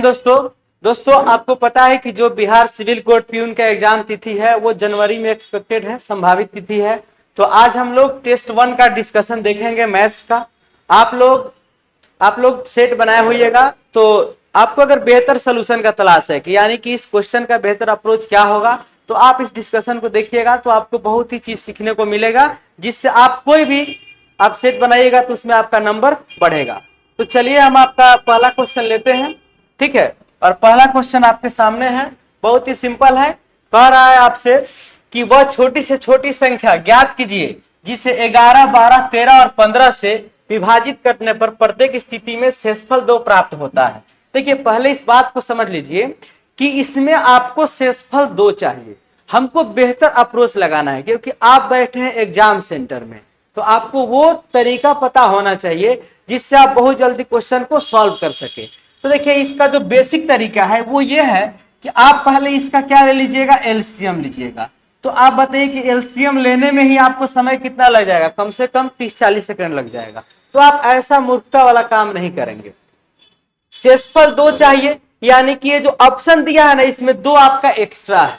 दोस्तों दोस्तों आपको पता है कि जो बिहार सिविल कोर्ट प्यून का एग्जाम तिथि है वो जनवरी में एक्सपेक्टेड है, संभावित तिथि है। तो आज हम लोग टेस्ट 1 का डिस्कशन देखेंगे मैथ्स का। आप लोग सेट बनाए होइएगा। तो आपको अगर बेहतर सोल्यूशन का तलाश है कि यानी कि इस क्वेश्चन का बेहतर अप्रोच क्या होगा, तो आप इस डिस्कशन को देखिएगा तो आपको बहुत ही चीज सीखने को मिलेगा, जिससे आप कोई भी आप सेट बनाइएगा तो उसमें आपका नंबर बढ़ेगा। तो चलिए हम आपका पहला क्वेश्चन लेते हैं, ठीक है। और पहला क्वेश्चन आपके सामने है, बहुत ही सिंपल है। कह रहा है आपसे कि वह छोटी से छोटी संख्या ज्ञात कीजिए जिसे 11, 12, 13 और 15 से विभाजित करने पर प्रत्येक स्थिति में शेषफल 2 प्राप्त होता है। देखिए पहले इस बात को समझ लीजिए कि इसमें आपको शेषफल 2 चाहिए। हमको बेहतर अप्रोच लगाना है क्योंकि आप बैठे हैं एग्जाम सेंटर में, तो आपको वो तरीका पता होना चाहिए जिससे आप बहुत जल्दी क्वेश्चन को सॉल्व कर सके। तो देखिए इसका जो बेसिक तरीका है वो ये है कि आप पहले इसका क्या ले लीजिएगा, एलसीएम लीजिएगा। तो आप बताइए कि एलसीएम लेने में ही आपको समय कितना लग जाएगा, कम से कम 30-40 सेकंड लग जाएगा। तो आप ऐसा मूर्खता वाला काम नहीं करेंगे। शेषफल 2 चाहिए, यानी कि ये जो ऑप्शन दिया है ना इसमें 2 आपका एक्स्ट्रा है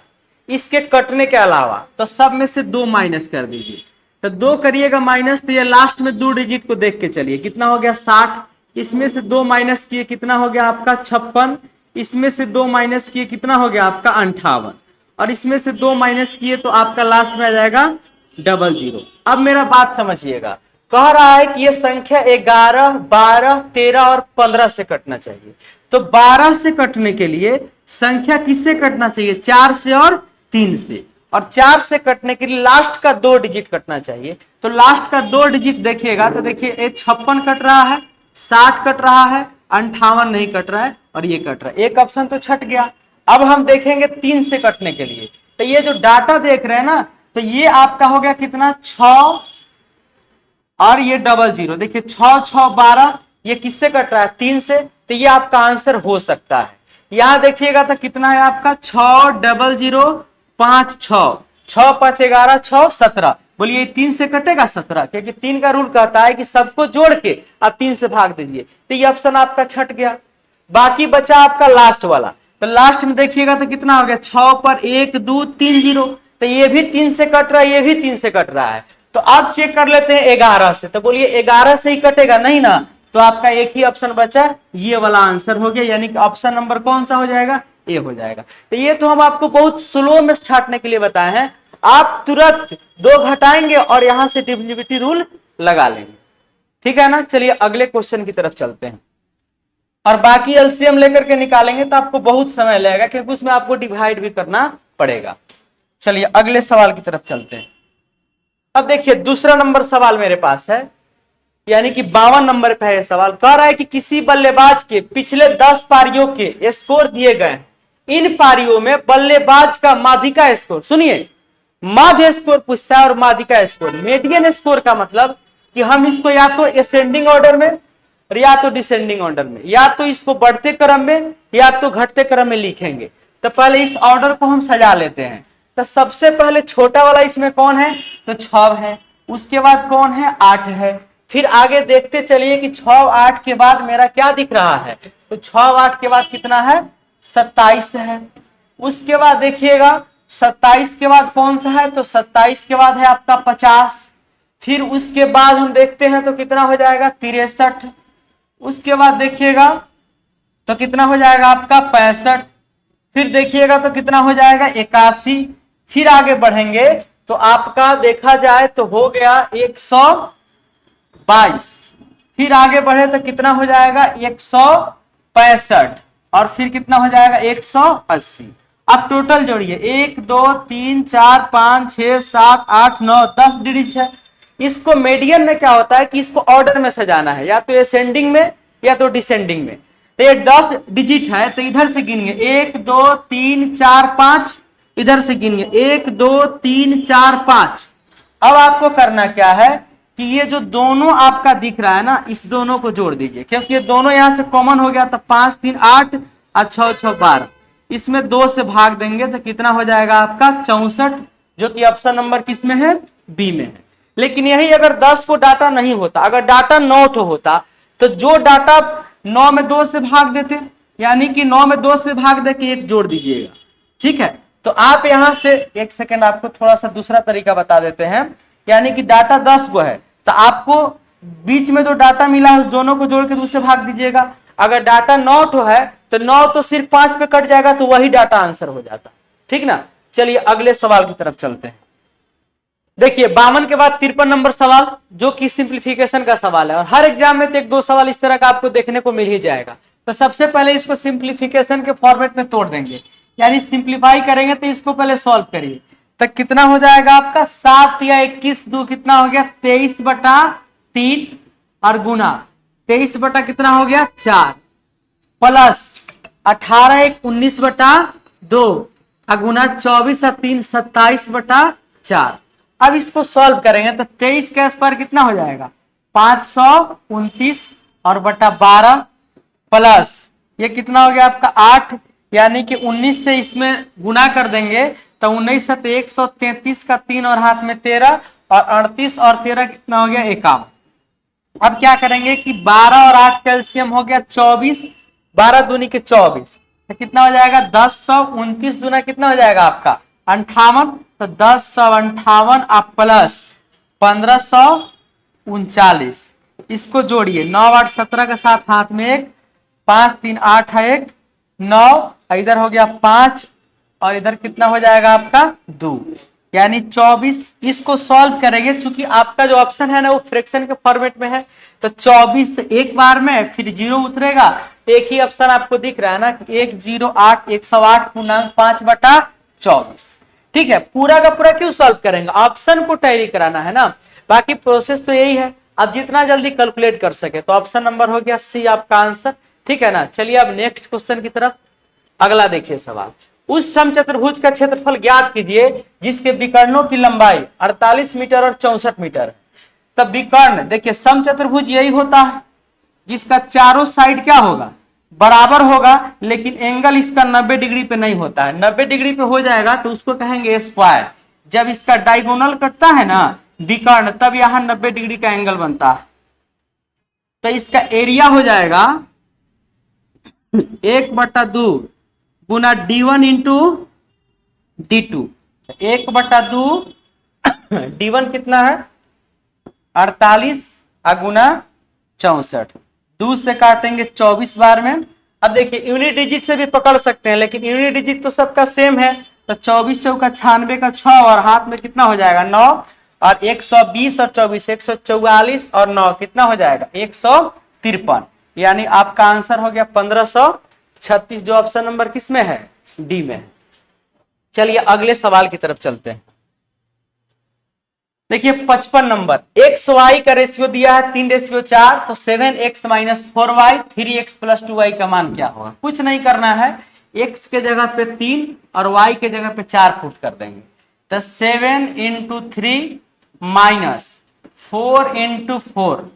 इसके कटने के अलावा, तो सब में से 2 माइनस कर दीजिए। तो 2 करिएगा माइनस, तो ये लास्ट में 2 डिजिट को देख के चलिए कितना हो गया 60। इसमें से 2 माइनस किए कितना हो गया आपका 56। इसमें से 2 माइनस किए कितना हो गया आपका 58। और इसमें से 2 माइनस किए तो आपका लास्ट में आ जाएगा 00। अब मेरा बात समझिएगा, कह रहा है कि ये संख्या 11, 12, 13 और 15 से कटना चाहिए। तो 12 से कटने के लिए संख्या किससे कटना चाहिए, 4 से और 3 से। और 4 से कटने के लिए लास्ट का 2 डिजिट कटना चाहिए। तो लास्ट का 2 डिजिट देखिएगा तो देखिए ये 56 कट रहा है, 60 कट रहा है, 58 नहीं कट रहा है और ये कट रहा है। एक ऑप्शन तो छट गया। अब हम देखेंगे 3 से कटने के लिए। तो ये जो डाटा देख रहे हैं ना, तो ये आपका हो गया कितना 6 और ये 00। देखिए 6, 6, 12, ये किससे कट रहा है 3 से। तो ये आपका आंसर हो सकता है। यहां देखिएगा तो कितना है आपका 6, 00, 5, 6, 6, 5, 11, 6, 17। बोलिए 3 से कटेगा 17, क्योंकि 3 का रूल कहता है कि सबको जोड़ के आप 3 से भाग दीजिए। तो ये ऑप्शन आपका छट गया। बाकी बचा आपका लास्ट वाला। तो लास्ट में देखिएगा तो कितना हो गया 6 पर 1, 2, 3, 0। तो ये भी 3 से कट रहा है, ये भी 3 से कट रहा है। तो अब चेक कर लेते हैं 11 से। तो बोलिए 11 से ही कटेगा नहीं ना, तो आपका एक ही ऑप्शन बचा, ये वाला आंसर हो गया। यानी कि ऑप्शन नंबर कौन सा हो जाएगा, ए हो जाएगा। तो ये तो हम आपको बहुत स्लो में छाटने के लिए बताए हैं। आप तुरंत 2 घटाएंगे और यहां से डिविजिबिलिटी रूल लगा लेंगे, ठीक है ना। चलिए अगले क्वेश्चन की तरफ चलते हैं और बाकी एलसीएम लेकर के निकालेंगे तो आपको बहुत समय लगेगा क्योंकि उसमें आपको डिवाइड भी करना पड़ेगा। चलिए अगले सवाल की तरफ चलते हैं। अब देखिए दूसरा नंबर सवाल मेरे पास है, यानी कि 52 नंबर पे है सवाल। कह रहा है कि किसी बल्लेबाज के पिछले 10 पारियों के स्कोर दिए गए हैं। इन पारियों में बल्लेबाज का माध्यिका स्कोर, सुनिए माध्य स्कोर पूछता है और माध्यिका स्कोर। मीडियन स्कोर का मतलब कि हम इसको या तो असेंडिंग ऑर्डर में और या तो डिसेंडिंग ऑर्डर में, या तो इसको बढ़ते क्रम में या तो घटते क्रम में लिखेंगे। तो पहले इस ऑर्डर को हम सजा लेते हैं। तो सबसे पहले छोटा वाला इसमें कौन है, तो 6 है। उसके बाद कौन है, 8 है। फिर आगे देखते चलिए कि 6, 8 के बाद मेरा क्या दिख रहा है, तो 6, 8 के बाद कितना है 27 है। उसके बाद देखिएगा 27 के बाद कौन सा है, तो 27 के बाद है आपका 50। फिर उसके बाद हम देखते हैं तो कितना हो जाएगा 63। उसके बाद देखिएगा तो कितना हो जाएगा आपका 65। फिर देखिएगा तो कितना हो जाएगा 81। फिर आगे बढ़ेंगे तो आपका देखा जाए तो हो गया 122। फिर आगे बढ़े तो कितना हो जाएगा 165 और फिर कितना हो जाएगा 180। अब टोटल जोड़िए 1, 2, 3, 4, 5, 6, 7, 8, 9, 10 डिजिट है। इसको मीडियन में क्या होता है कि इसको ऑर्डर में सजाना है, या तो असेंडिंग में या तो डिसेंडिंग में। तो ये 10 डिजिट है तो इधर से गिनिए 1, 2, 3, 4, 5। इधर से गिनिए 1, 2, 3, 4, 5। अब आपको करना क्या है कि ये जो दोनों आपका दिख रहा है ना, इस दोनों को जोड़ दीजिए क्योंकि ये दोनों यहां से कॉमन हो गया। तो 5, 3, 8 और 6, 6, 12। इसमें 2 से भाग देंगे तो कितना हो जाएगा आपका 64, जो कि ऑप्शन नंबर किस में है, बी में है। लेकिन यही अगर 10 को डाटा नहीं होता, अगर डाटा 9 होता तो जो डाटा 9 में 2 से भाग देते, यानी कि 9 में 2 से भाग दे के 1 जोड़ दीजिएगा। ठीक है, तो आप यहां से एक सेकेंड आपको थोड़ा सा दूसरा तरीका बता देते हैं। यानी कि डाटा 10 गो है, तो आपको बीच में जो डाटा मिला है उस दोनों को जोड़ के 2 से भाग दीजिएगा। अगर डाटा 9 तो है तो 9 तो सिर्फ 5 पे कट जाएगा, तो वही डाटा आंसर हो जाता। ठीक ना, चलिए अगले सवाल की तरफ चलते हैं। देखिए 52 के बाद 53 नंबर सवाल, जो कि सिंप्लीफिकेशन का सवाल है, और हर एग्जाम में तो 1-2 सवाल इस तरह का आपको देखने को मिल ही जाएगा। तो सबसे पहले इसको सिंप्लीफिकेशन के फॉर्मेट में तोड़ देंगे, यानी सिंप्लीफाई करेंगे। तो इसको पहले सॉल्व करिए, तो कितना हो जाएगा आपका 7 या 21 2 कितना हो गया 23/3 और गुना 23 कितना हो गया 4 प्लस 18 1 19/2 गुना 24 और 3 27/4। अब इसको सॉल्व करेंगे तो 23 का स्क्वायर कितना हो जाएगा 529 और बटा 12 प्लस ये कितना हो गया आपका 8, यानी कि 19 से इसमें गुना कर देंगे तो 19 से 133 का 3 और हाथ में 13 और 38 और 13 कितना हो गया 51। अब क्या करेंगे कि 12 और 8 कैल्शियम हो गया 24, 12 दूनी के 24, तो कितना हो जाएगा 1029 दूना कितना हो जाएगा आपका 58, तो 1058 आप प्लस 1539, इसको जोड़िए 9 8 17 के साथ हाथ में 1, 5 3 8 है 1 9, इधर हो गया 5 और इधर कितना हो जाएगा आपका 2, यानी 24। इसको सॉल्व करेंगे, चूंकि आपका जो ऑप्शन है ना वो फ्रैक्शन के फॉर्मेट में है, तो 24 एक बार में फिर 0 उतरेगा। एक ही ऑप्शन आपको दिख रहा है ना 108 108.5/24। ठीक है, पूरा का पूरा क्यों सॉल्व करेंगे, ऑप्शन को टैली कराना है ना, बाकी प्रोसेस तो यही है। अब जितना जल्दी कैलकुलेट कर सके, तो ऑप्शन नंबर हो गया सी आपका आंसर। ठीक है ना, चलिए अब नेक्स्ट क्वेश्चन की तरफ। अगला देखिए सवाल, उस समचतुर्भुज का क्षेत्रफल ज्ञात कीजिए जिसके विकर्णों की लंबाई 48 मीटर और 64 मीटर है। तब विकर्ण देखिए, समचतुर्भुज यही होता है जिसका चारों साइड क्या होगा बराबर होगा, लेकिन एंगल इसका 90 डिग्री पे नहीं होता है। 90 डिग्री पे हो जाएगा तो उसको कहेंगे स्क्वायर। जब इसका डायगोनल कटता है ना विकर्ण, तब यहां 90 डिग्री का एंगल बनता है। तो इसका एरिया हो जाएगा 1/2 गुना D1 इंटू D2, 1/2 D1 कितना है 48 गुना 64, 2 से काटेंगे 24 बार में। अब देखिए यूनिट डिजिट से भी पकड़ सकते हैं, लेकिन यूनिट डिजिट तो सबका सेम है, तो 24 चौका 96 का 6 और हाथ में कितना हो जाएगा 9 और 120 और 24 144 और 9 कितना हो जाएगा 153, यानी आपका आंसर हो गया 1536, जो ऑप्शन नंबर किसमें है डी में। चलिए अगले सवाल की तरफ चलते हैं। देखिए 55 नंबर, एक्स वाई का रेशियो दिया है 3:4, तो 7x - 4y 3x + 2y का मान क्या होगा। कुछ नहीं करना है, x के जगह पे 3 और y के जगह पे 4 पुट कर देंगे, तो 7 × 3 - 4 × 4।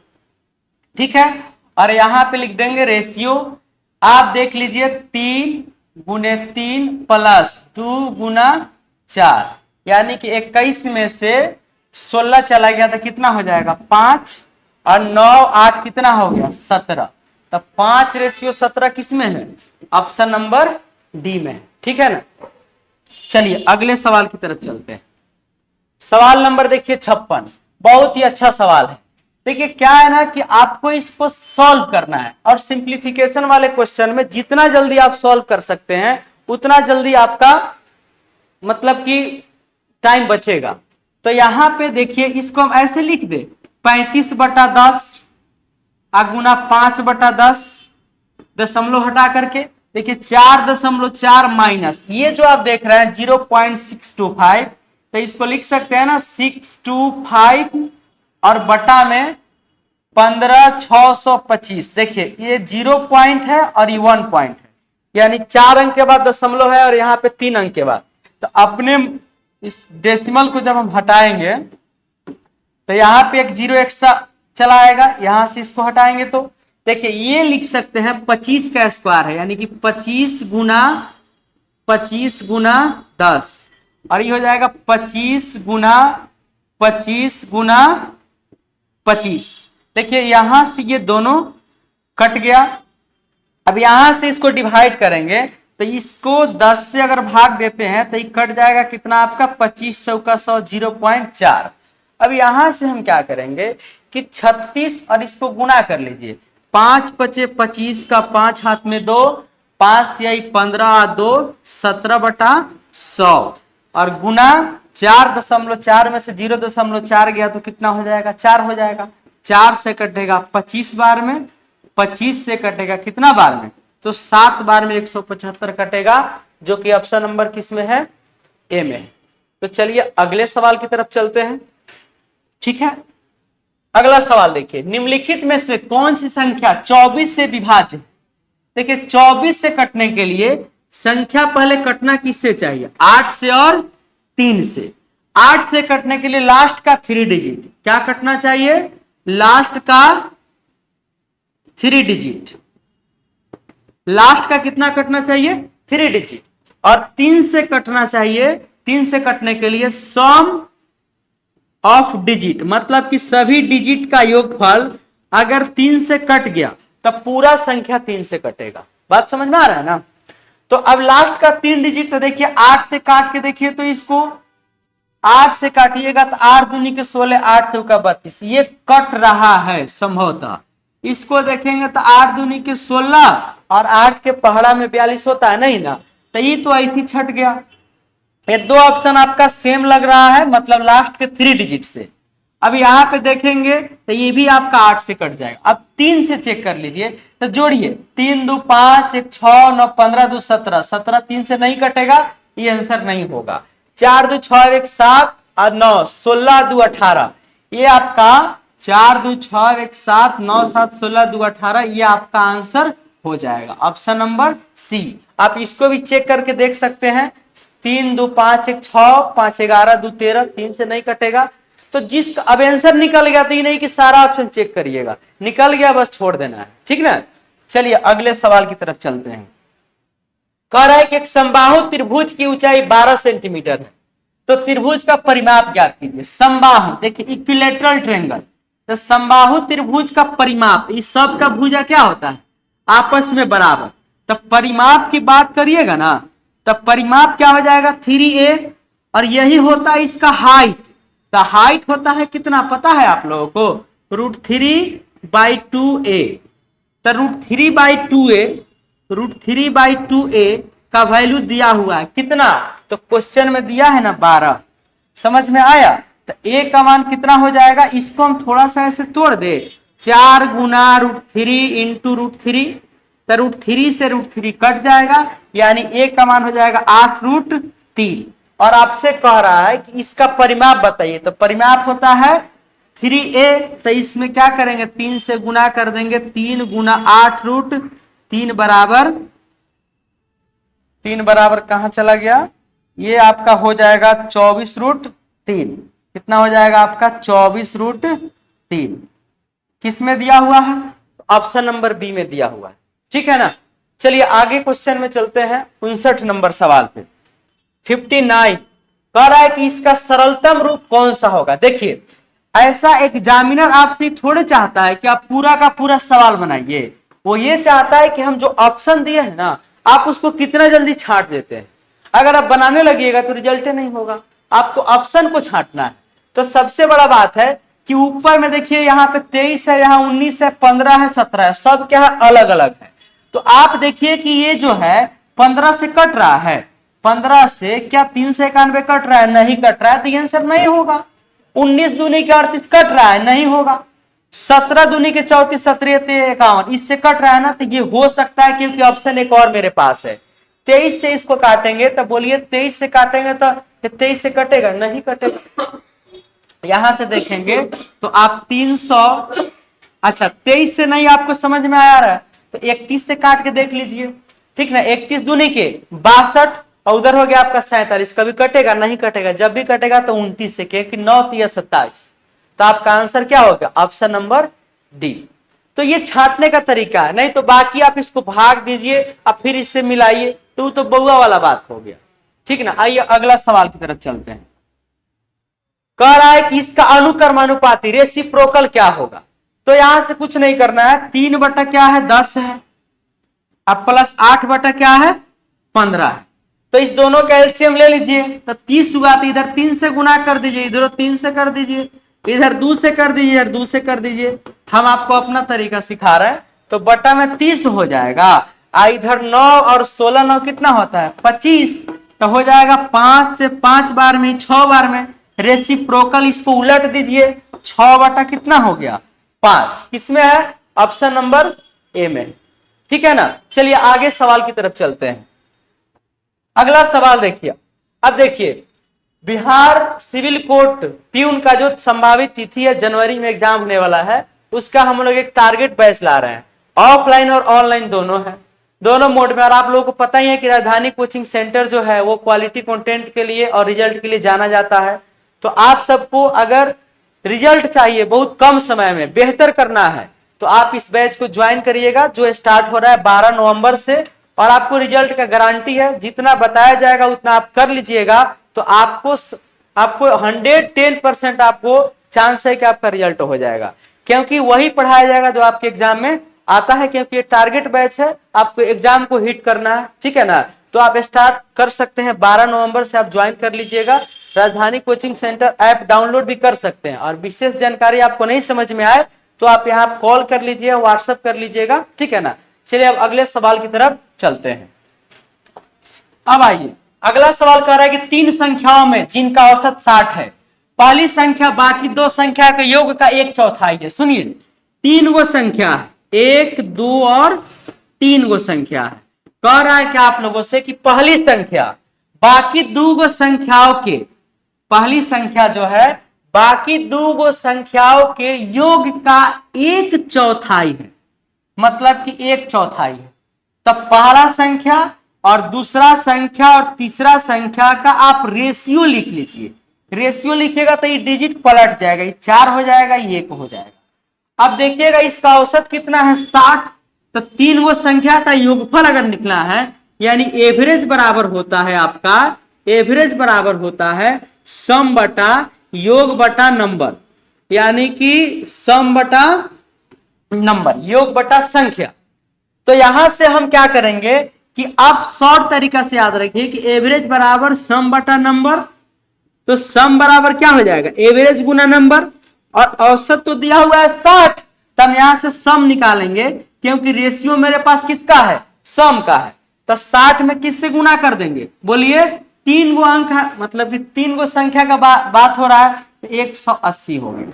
ठीक है, और यहां पे लिख देंगे रेशियो, आप देख लीजिए 3 × 3 + 2 × 4, यानी कि 21 में से 16 चला गया तो कितना हो जाएगा 5 और 9 8 कितना हो गया 17, तो 5:17 किसमें है ऑप्शन नंबर डी में है। ठीक है ना, चलिए अगले सवाल की तरफ चलते हैं। सवाल नंबर देखिए 56, बहुत ही अच्छा सवाल है। देखिए क्या है ना कि आपको इसको सॉल्व करना है, और सिंप्लीफिकेशन वाले क्वेश्चन में जितना जल्दी आप सॉल्व कर सकते हैं उतना जल्दी आपका मतलब कि टाइम बचेगा। तो यहां पे देखिए इसको हम ऐसे लिख दे 35/10 गुना 5/10, दशमलव हटा करके देखिए 4.4 माइनस ये जो आप देख रहे हैं 0.625, तो इसको लिख सकते हैं ना 625 और बटा में 15,625। देखिए ये 0 पॉइंट है और ये 1 पॉइंट है, यानी 4 अंक के बाद दशमलव है और यहाँ पे 3 अंक के बाद। तो अपने इस डेसिमल को जब हम हटाएंगे तो यहाँ पे एक 0 एक्स्ट्रा चला आएगा, यहां से इसको हटाएंगे तो देखिए ये लिख सकते हैं 25 का स्क्वायर है, यानी कि 25 गुना 10, और ये हो जाएगा 25 गुना 25। देखिए यहां से ये दोनों कट गया, अब यहां से इसको डिवाइड करेंगे तो इसको 10 से अगर भाग देते हैं तो ये कट जाएगा कितना आपका 25 चौका 100 0.4। अब यहां से हम क्या करेंगे कि 36 और इसको गुना कर लीजिए, 5 पचे 25 का 5 हाथ में 2, 5 यही 15 2 17/100 और गुना 4.4 में से 0.4 गया तो कितना हो जाएगा 4 हो जाएगा। 4 से कटेगा 25 बार में, 25 से कटेगा कितना बार में तो 7 बार में 175 कटेगा, जो कि ऑप्शन नंबर किस में है, ए में है। तो चलिए अगले सवाल की तरफ चलते हैं। ठीक है, अगला सवाल देखिए, निम्नलिखित में से कौन सी संख्या 24 से विभाज्य है। देखिए 24 से कटने के लिए संख्या पहले कटना किससे चाहिए, 8 से और 3 से। 8 से कटने के लिए लास्ट का 3 डिजिट क्या कटना चाहिए, लास्ट का 3 डिजिट, लास्ट का कितना कटना चाहिए 3 डिजिट। और 3 से कटना चाहिए, 3 से कटने के लिए सम ऑफ डिजिट, मतलब कि सभी डिजिट का योगफल अगर 3 से कट गया तब पूरा संख्या 3 से कटेगा। बात समझ में आ रहा है ना। तो अब लास्ट का 3 डिजिट तो देखिए 8 से काट के देखिए, तो इसको 8 से काटिएगा तो 8 दूनी के 16, 8 चौका 32, ये कट रहा है संभवतः। इसको देखेंगे तो 8 दूनी के 16 और 8 के पहाड़ा में 42 होता है नहीं ना, तो ये तो ऐसी छट गया। ये दो ऑप्शन आपका सेम लग रहा है, मतलब लास्ट के 3 डिजिट से। अब यहाँ पे देखेंगे तो ये भी आपका 8 से कट जाएगा। अब 3 से चेक कर लीजिए, तो जोड़िए 3 2 5 1 6 9 15 2 17, 17 3 से नहीं कटेगा, ये आंसर नहीं होगा। 4 2 6 1 7 और 9 16 2 18, ये आपका 4 2 6 1 7 9 7 16 2 18, ये आपका आंसर हो जाएगा ऑप्शन नंबर सी। आप इसको भी चेक करके देख सकते हैं, 3 2 5 1 6 5 11 2 13, 3 से नहीं कटेगा। तो जिस अब आंसर निकल गया तो ये नहीं कि सारा ऑप्शन चेक करिएगा, निकल गया बस छोड़ देना है, ठीक ना। चलिए अगले सवाल की तरफ चलते हैं। कह रहा है कि एक समबाहु त्रिभुज की ऊंचाई 12 सेंटीमीटर है, तो त्रिभुज का परिमाप ज्ञात कीजिए। समबाहु देखिए इक्विलेटरल ट्रायंगल, तो समबाहु त्रिभुज का परिमाप, इस सब का भुजा क्या होता है आपस में बराबर। तो परिमाप की बात करिएगा ना, तब परिमाप क्या हो जाएगा 3a, और यही होता है इसका हाइट। तो हाइट होता है कितना पता है आप लोगों को, √3/2a। तो √3/2a का वैल्यू दिया हुआ है कितना, तो क्वेश्चन में दिया है ना 12, समझ में आया। तो a का मान कितना हो जाएगा, इसको हम थोड़ा सा ऐसे तोड़ दे, 4 गुना √3 इंटू √3, तो √3 से √3 कट जाएगा, यानी a का मान हो जाएगा 8√3। और आपसे कह रहा है कि इसका परिमाप बताइए, तो परिमाप होता है 3a, तो इसमें क्या करेंगे 3 से गुना कर देंगे, 3 गुना 8√3 बराबर, 3 बराबर कहां चला गया, ये आपका हो जाएगा 24√3। कितना हो जाएगा आपका 24√3, किस में दिया हुआ है, ऑप्शन नंबर बी में दिया हुआ है, ठीक है ना। चलिए आगे क्वेश्चन में चलते हैं, 59 नंबर सवाल पे। 59 कह रहा है कि इसका सरलतम रूप कौन सा होगा। देखिए ऐसा एग्जामिनर आपसे थोड़े चाहता है कि आप पूरा का पूरा सवाल बनाइए, वो ये चाहता है कि हम जो ऑप्शन दिए हैं ना आप उसको कितना जल्दी छांट देते हैं। अगर आप बनाने लगिएगा तो रिजल्ट नहीं होगा, आपको ऑप्शन को छांटना है। तो सबसे बड़ा बात है कि ऊपर में देखिए यहाँ पे 23 है, यहाँ 19 है, 15 है, 17 है, सब क्या है अलग अलग है। तो आप देखिए कि ये जो है 15 से कट रहा है, 15 से क्या 391 कट रहा है, नहीं कट रहा है, तो आंसर नहीं होगा। 19 दूनी के 38 कट रहा है, नहीं होगा। 17 दूनी के 34 17 51 इससे कट रहा है ना, तो ये हो सकता है, क्योंकि ऑप्शन एक और मेरे पास है। 23 से इसको काटेंगे तो बोलिए 23 से काटेंगे तो 23 से कटेगा, नहीं कटेगा। यहां से देखेंगे तो आप 300, अच्छा 23 से नहीं आपको समझ में आ रहा है तो 31 से काट के देख लीजिए, ठीक ना। 31 दूनी के 62 और उधर हो गया आपका 47, कभी कटेगा, नहीं कटेगा। जब भी कटेगा तो 29 से कि 9 3 27, तो आपका आंसर क्या होगा ऑप्शन नंबर डी। तो ये छांटने का तरीका है, नहीं तो बाकी आप इसको भाग दीजिए अब फिर इससे मिलाइए, तो तो बउआ वाला बात हो गया, ठीक ना। आइए अगला सवाल की तरफ चलते हैं। कह रहा है कि इसका अनुक्रमानुपाती रेसिप्रोकल क्या होगा। तो यहां से कुछ नहीं करना है, 3 बटा क्या है 10 है, अब प्लस 8 बटा क्या है 15 है। तो इस दोनों का एलसीएम ले लीजिए, तो 30 हुआ, तो इधर 3 से गुना कर दीजिए, इधर 3 से कर दीजिए, इधर 2 से कर दीजिए, इधर 2 से कर दीजिए। हम आपको अपना तरीका सिखा रहे हैं। तो बटा में 30 हो जाएगा, इधर 9 और 16 9 कितना होता है 25, तो हो जाएगा 5 से 5 बार में 6 बार में रेसिप्रोकल, इसको उलट दीजिए, 6 बटा कितना हो गया 5, किसमें है ऑप्शन नंबर ए में। ठीक है ना। चलिए आगे सवाल की तरफ चलते हैं। अगला सवाल देखिए। अब देखिए बिहार सिविल कोर्ट प्यून का जो संभावित तिथि है, जनवरी में एग्जाम होने वाला है, उसका हम लोग एक टारगेट बैच ला रहे हैं। ऑफलाइन और ऑनलाइन दोनों है, दोनों मोड में। और आप लोगों को पता ही है कि राजधानी कोचिंग सेंटर जो है वो क्वालिटी कंटेंट के लिए और रिजल्ट के लिए जाना जाता है। तो आप सबको अगर रिजल्ट चाहिए बहुत कम समय में बेहतर करना है, तो आप इस बैच को ज्वाइन करिएगा, जो स्टार्ट हो रहा है 12 नवंबर से। और आपको रिजल्ट का गारंटी है, जितना बताया जाएगा उतना आप कर लीजिएगा, तो आपको 110% आपको चांस है कि आपका रिजल्ट हो जाएगा, क्योंकि वही पढ़ाया जाएगा जो आपके एग्जाम में आता है, क्योंकि ये टारगेट बैच है, आपको एग्जाम को हिट करना है। ठीक है ना। तो आप स्टार्ट कर सकते हैं 12 नवंबर से, आप ज्वाइन कर लीजिएगा। राजधानी कोचिंग सेंटर ऐप डाउनलोड भी कर सकते हैं, और विशेष जानकारी आपको नहीं समझ में आए तो आप यहाँ कॉल कर लीजिए, व्हाट्सएप कर लीजिएगा। ठीक है ना। चलिए अब अगले सवाल की तरफ चलते हैं। अब आइए अगला सवाल कह रहा है कि 3 संख्याओं में जिनका औसत 60 है, पहली संख्या बाकी 2 संख्या के योग का 1/4 है। सुनिए 3 गो संख्या है, 1 2 और 3 गो संख्या है। कह रहा है कि आप लोगों से कि पहली संख्या बाकी 2 गो संख्याओं के, पहली संख्या जो है बाकी 2 गो संख्याओं के योग का 1/4 है, मतलब कि 1/4 है। तब पहला संख्या और दूसरा संख्या और तीसरा संख्या का आप रेशियो लिख लीजिए। रेशियो लिखिएगा तो ये डिजिट पलट जाएगा, ये 4 हो जाएगा, ये 1 हो जाएगा। अब देखिएगा इसका औसत कितना है 60, तो 3 गो संख्या का योगफल अगर निकला है, यानी एवरेज बराबर होता है आपका, एवरेज बराबर होता है सम बटा योग बटा नंबर, यानी कि सम बटा नंबर, योग बटा संख्या। तो यहां से हम क्या करेंगे कि आप शॉर्ट तरीका से याद रखिए कि एवरेज बराबर सम बटा नंबर, तो सम बराबर क्या हो जाएगा एवरेज गुना नंबर, और औसत तो दिया हुआ है 60, तब यहां से सम निकालेंगे, क्योंकि रेशियो मेरे पास किसका है सम का है। तो 60 में किससे गुना कर देंगे बोलिए, 3 गो अंक है, मतलब कि 3 गो संख्या का बात हो रहा है, तो 180 हो गए।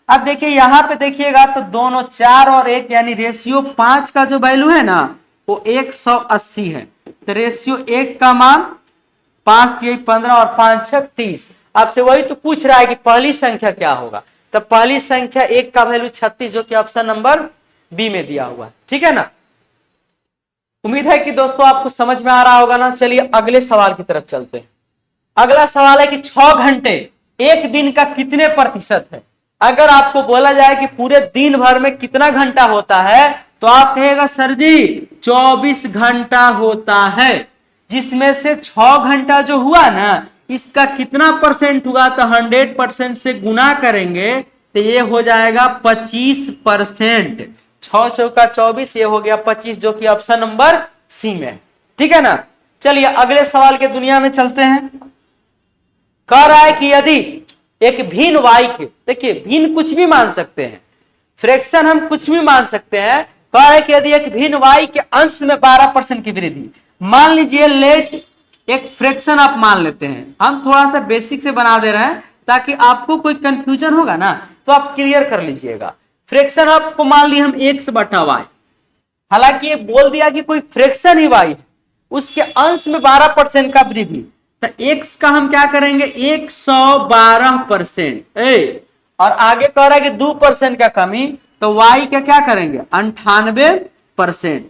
अब देखिए यहां पे देखिएगा तो दोनों 4 और 1 यानी रेशियो 5 का जो वैल्यू है ना वो 180 है। तो रेशियो 1 का मान 5 यही 15 और 5 6 30। आपसे वही तो पूछ रहा है कि पहली संख्या क्या होगा, तो पहली संख्या 1 का वैल्यू 36, जो कि ऑप्शन नंबर बी में दिया हुआ है। ठीक है ना। उम्मीद है कि दोस्तों आपको समझ में आ रहा होगा ना। चलिए अगले सवाल की तरफ चलते हैं। अगला सवाल है कि 6 घंटे एक दिन का कितने प्रतिशत है। अगर आपको बोला जाए कि पूरे दिन भर में कितना घंटा होता है, तो आप कहेगा सर जी 24 घंटा होता है, जिसमें से 6 घंटा जो हुआ ना इसका कितना परसेंट हुआ, तो 100% से गुना करेंगे तो ये हो जाएगा 25%। 6 चौका 24, ये हो गया 25, जो कि ऑप्शन नंबर सी में। ठीक है ना। चलिए अगले सवाल के दुनिया में चलते हैं। कह रहा है कि यदि एक भिन्न y के, देखिए भिन्न कुछ भी मान सकते हैं, फ्रैक्शन हम कुछ भी मान सकते हैं। कह रहा है कि यदि एक भिन्न y के अंश में 12% की वृद्धि, मान लीजिए लेट एक फ्रैक्शन आप मान लेते हैं, हम थोड़ा सा बेसिक से बना दे रहे हैं ताकि आपको कोई कंफ्यूजन होगा ना तो आप क्लियर कर लीजिएगा। फ्रैक्शन आपको मान ली हम x बटा y, हालांकि ये बोल दिया कि कोई फ्रैक्शन ही y है, उसके अंश में 12% का वृद्धि, तो x का हम क्या करेंगे 112%, और आगे कह रहा है कि 2% का कमी, तो y का क्या करेंगे 98%,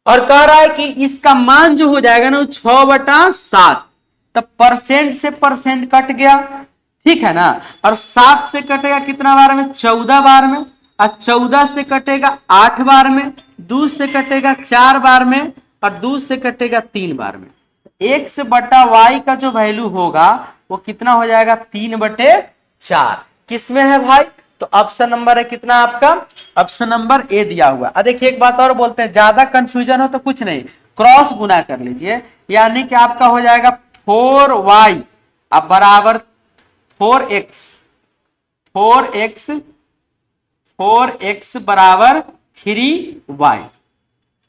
और कह रहा है कि इसका मान जो हो जाएगा ना वो 6/7, तो परसेंट से परसेंट कट गया। ठीक है ना। और 7 से कटेगा कितना बार में 14 बार में, और 14 से कटेगा 8 बार में, 2 से कटेगा 4 बार में, और 2 से कटेगा 3 बार में। x बटा y का जो वैल्यू होगा वो कितना हो जाएगा 3/4। किसमें है भाई तो ऑप्शन नंबर है कितना आपका, ऑप्शन नंबर ए दिया हुआ। अब देखिए एक बात और बोलते हैं, ज्यादा कंफ्यूजन हो तो कुछ नहीं, क्रॉस गुना कर लीजिए, यानी कि आपका हो जाएगा 4y अब बराबर 4x 4x बराबर 3y।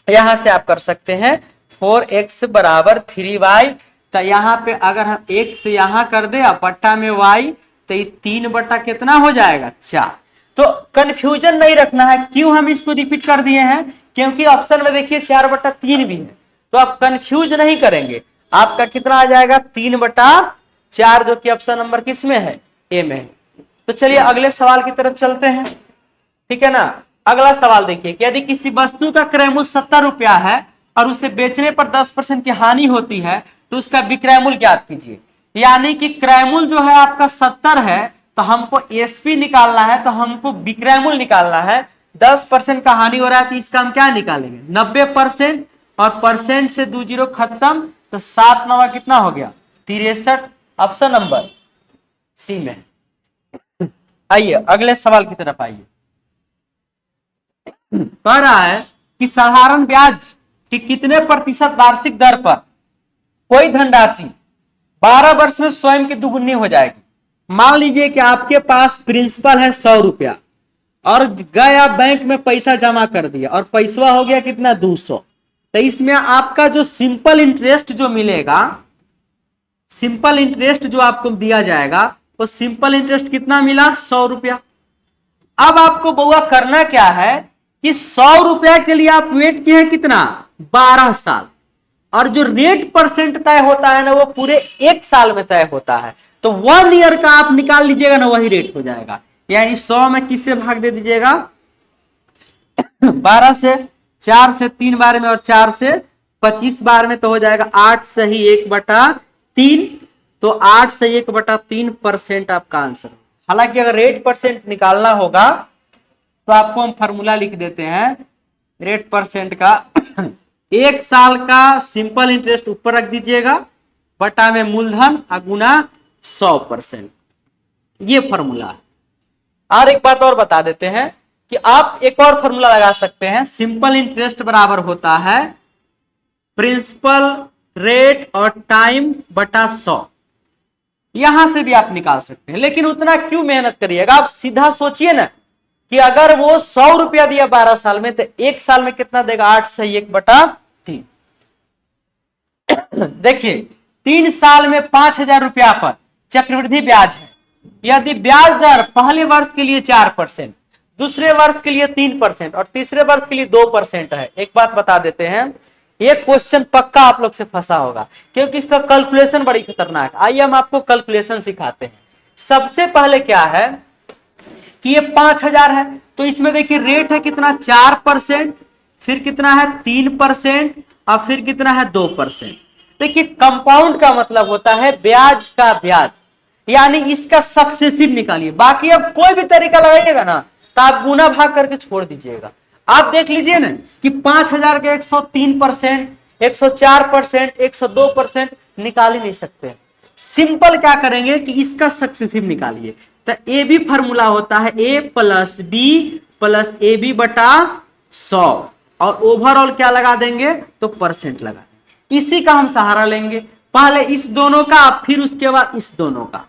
यहां से आप कर सकते हैं 4x बराबर 3y। तो यहाँ पे अगर हम x यहां कर दे और बट्टा में y, तो ये 3 बट्टा कितना हो जाएगा 4। तो कंफ्यूजन नहीं रखना है। क्यों हम इसको रिपीट कर दिए हैं, क्योंकि ऑप्शन में देखिए 4/3 भी है, तो आप कंफ्यूज नहीं करेंगे। आपका कितना आ जाएगा 3/4, जो कि ऑप्शन नंबर किस में है, ए में है। तो चलिए अगले सवाल की तरफ चलते हैं, ठीक है ना। अगला सवाल देखिए कि यदि किसी वस्तु का क्रय मूल्य 70 रुपया है और उसे बेचने पर 10% की हानि होती है तो उसका विक्रय मूल्य ज्ञात कीजिए। यानी कि क्रय मूल्य जो है आपका 70 है, तो हमको एसपी निकालना है, तो हमको विक्रय मूल्य निकालना है। 10% का हानि हो रहा है तो इसका हम क्या निकालेंगे 90%, और परसेंट से 2 जीरो खत्म, तो 7 9 कितना हो गया 63, ऑप्शन नंबर सी में। आइए अगले सवाल की तरफ आइए। कह रहा है कि साधारण ब्याज कि कितने प्रतिशत वार्षिक दर पर कोई धनराशि 12 वर्ष में स्वयं की दुगुनी हो जाएगी। मान लीजिए कि आपके पास प्रिंसिपल है 100 रुपया और गए आप बैंक में पैसा जमा कर दिया और पैसा हो गया कितना 200, तो इसमें आपका जो सिंपल इंटरेस्ट जो मिलेगा, सिंपल इंटरेस्ट जो आपको दिया जाएगा, वो सिंपल इंटरेस्ट कितना मिला 100 रुपया। अब आपको बउआ करना क्या है कि 100 रुपया के लिए आप वेट किए कितना 12 साल, और जो रेट परसेंट तय होता है ना वो पूरे 1 साल में तय होता है। तो 1 ईयर का आप निकाल लीजिएगा ना, वही रेट हो जाएगा। यानी 100 में किससे भाग दे दीजिएगा 12 से, 4 से 3 बार में और 4 से 25 बार में, तो हो जाएगा 8 सही 1/3। तो 8 से 1/3% आपका आंसर। हालांकि अगर रेट परसेंट निकालना होगा तो आपको हम फॉर्मूला लिख देते हैं रेट परसेंट का। 1 साल का सिंपल इंटरेस्ट ऊपर रख दीजिएगा, बटा में मूलधन गुना 100%, ये फॉर्मूला है। और एक बात और बता देते हैं कि आप एक और फॉर्मूला लगा सकते हैं, सिंपल इंटरेस्ट बराबर होता है प्रिंसिपल रेट और टाइम बटा 100। यहां से भी आप निकाल सकते हैं, लेकिन उतना क्यों मेहनत करिएगा, आप सीधा सोचिए ना कि अगर वो 100 रुपया दिया 12 साल में, तो 1 साल में कितना देगा 8 सही 1/3। देखिए 3 साल में 5000 रुपया पर चक्रवृद्धि ब्याज है। यदि ब्याज दर पहले वर्ष के लिए 4%, दूसरे वर्ष के लिए 3% और तीसरे वर्ष के लिए 2% है। एक बात बता देते हैं, ये क्वेश्चन पक्का आप लोग से फंसा होगा, क्योंकि इसका कैलकुलेशन बड़ी खतरनाक है। आइए हम आपको कैलकुलेशन सिखाते हैं। सबसे पहले क्या है कि ये 5000 है, तो इसमें देखिए रेट है कितना 4%, फिर कितना है 3% और फिर कितना है 2%। देखिए कंपाउंड का मतलब होता है ब्याज का ब्याज, यानी इसका सक्सेसिव निकालिए। बाकी अब कोई भी तरीका लगाइएगा ना तो आप गुना भाग करके छोड़ दीजिएगा। आप देख लीजिए ना कि 5000 के 103%, 104%, 102% निकाल ही नहीं सकते। सिंपल क्या करेंगे कि इसका सक्सेसिव निकालिए। तो ए बी फॉर्मूला होता है A plus B plus A B बटा 100, और ओवरऑल क्या लगा देंगे तो परसेंट लगा देंगे। इसी का हम सहारा लेंगे, पहले इस दोनों का फिर उसके बाद इस दोनों का।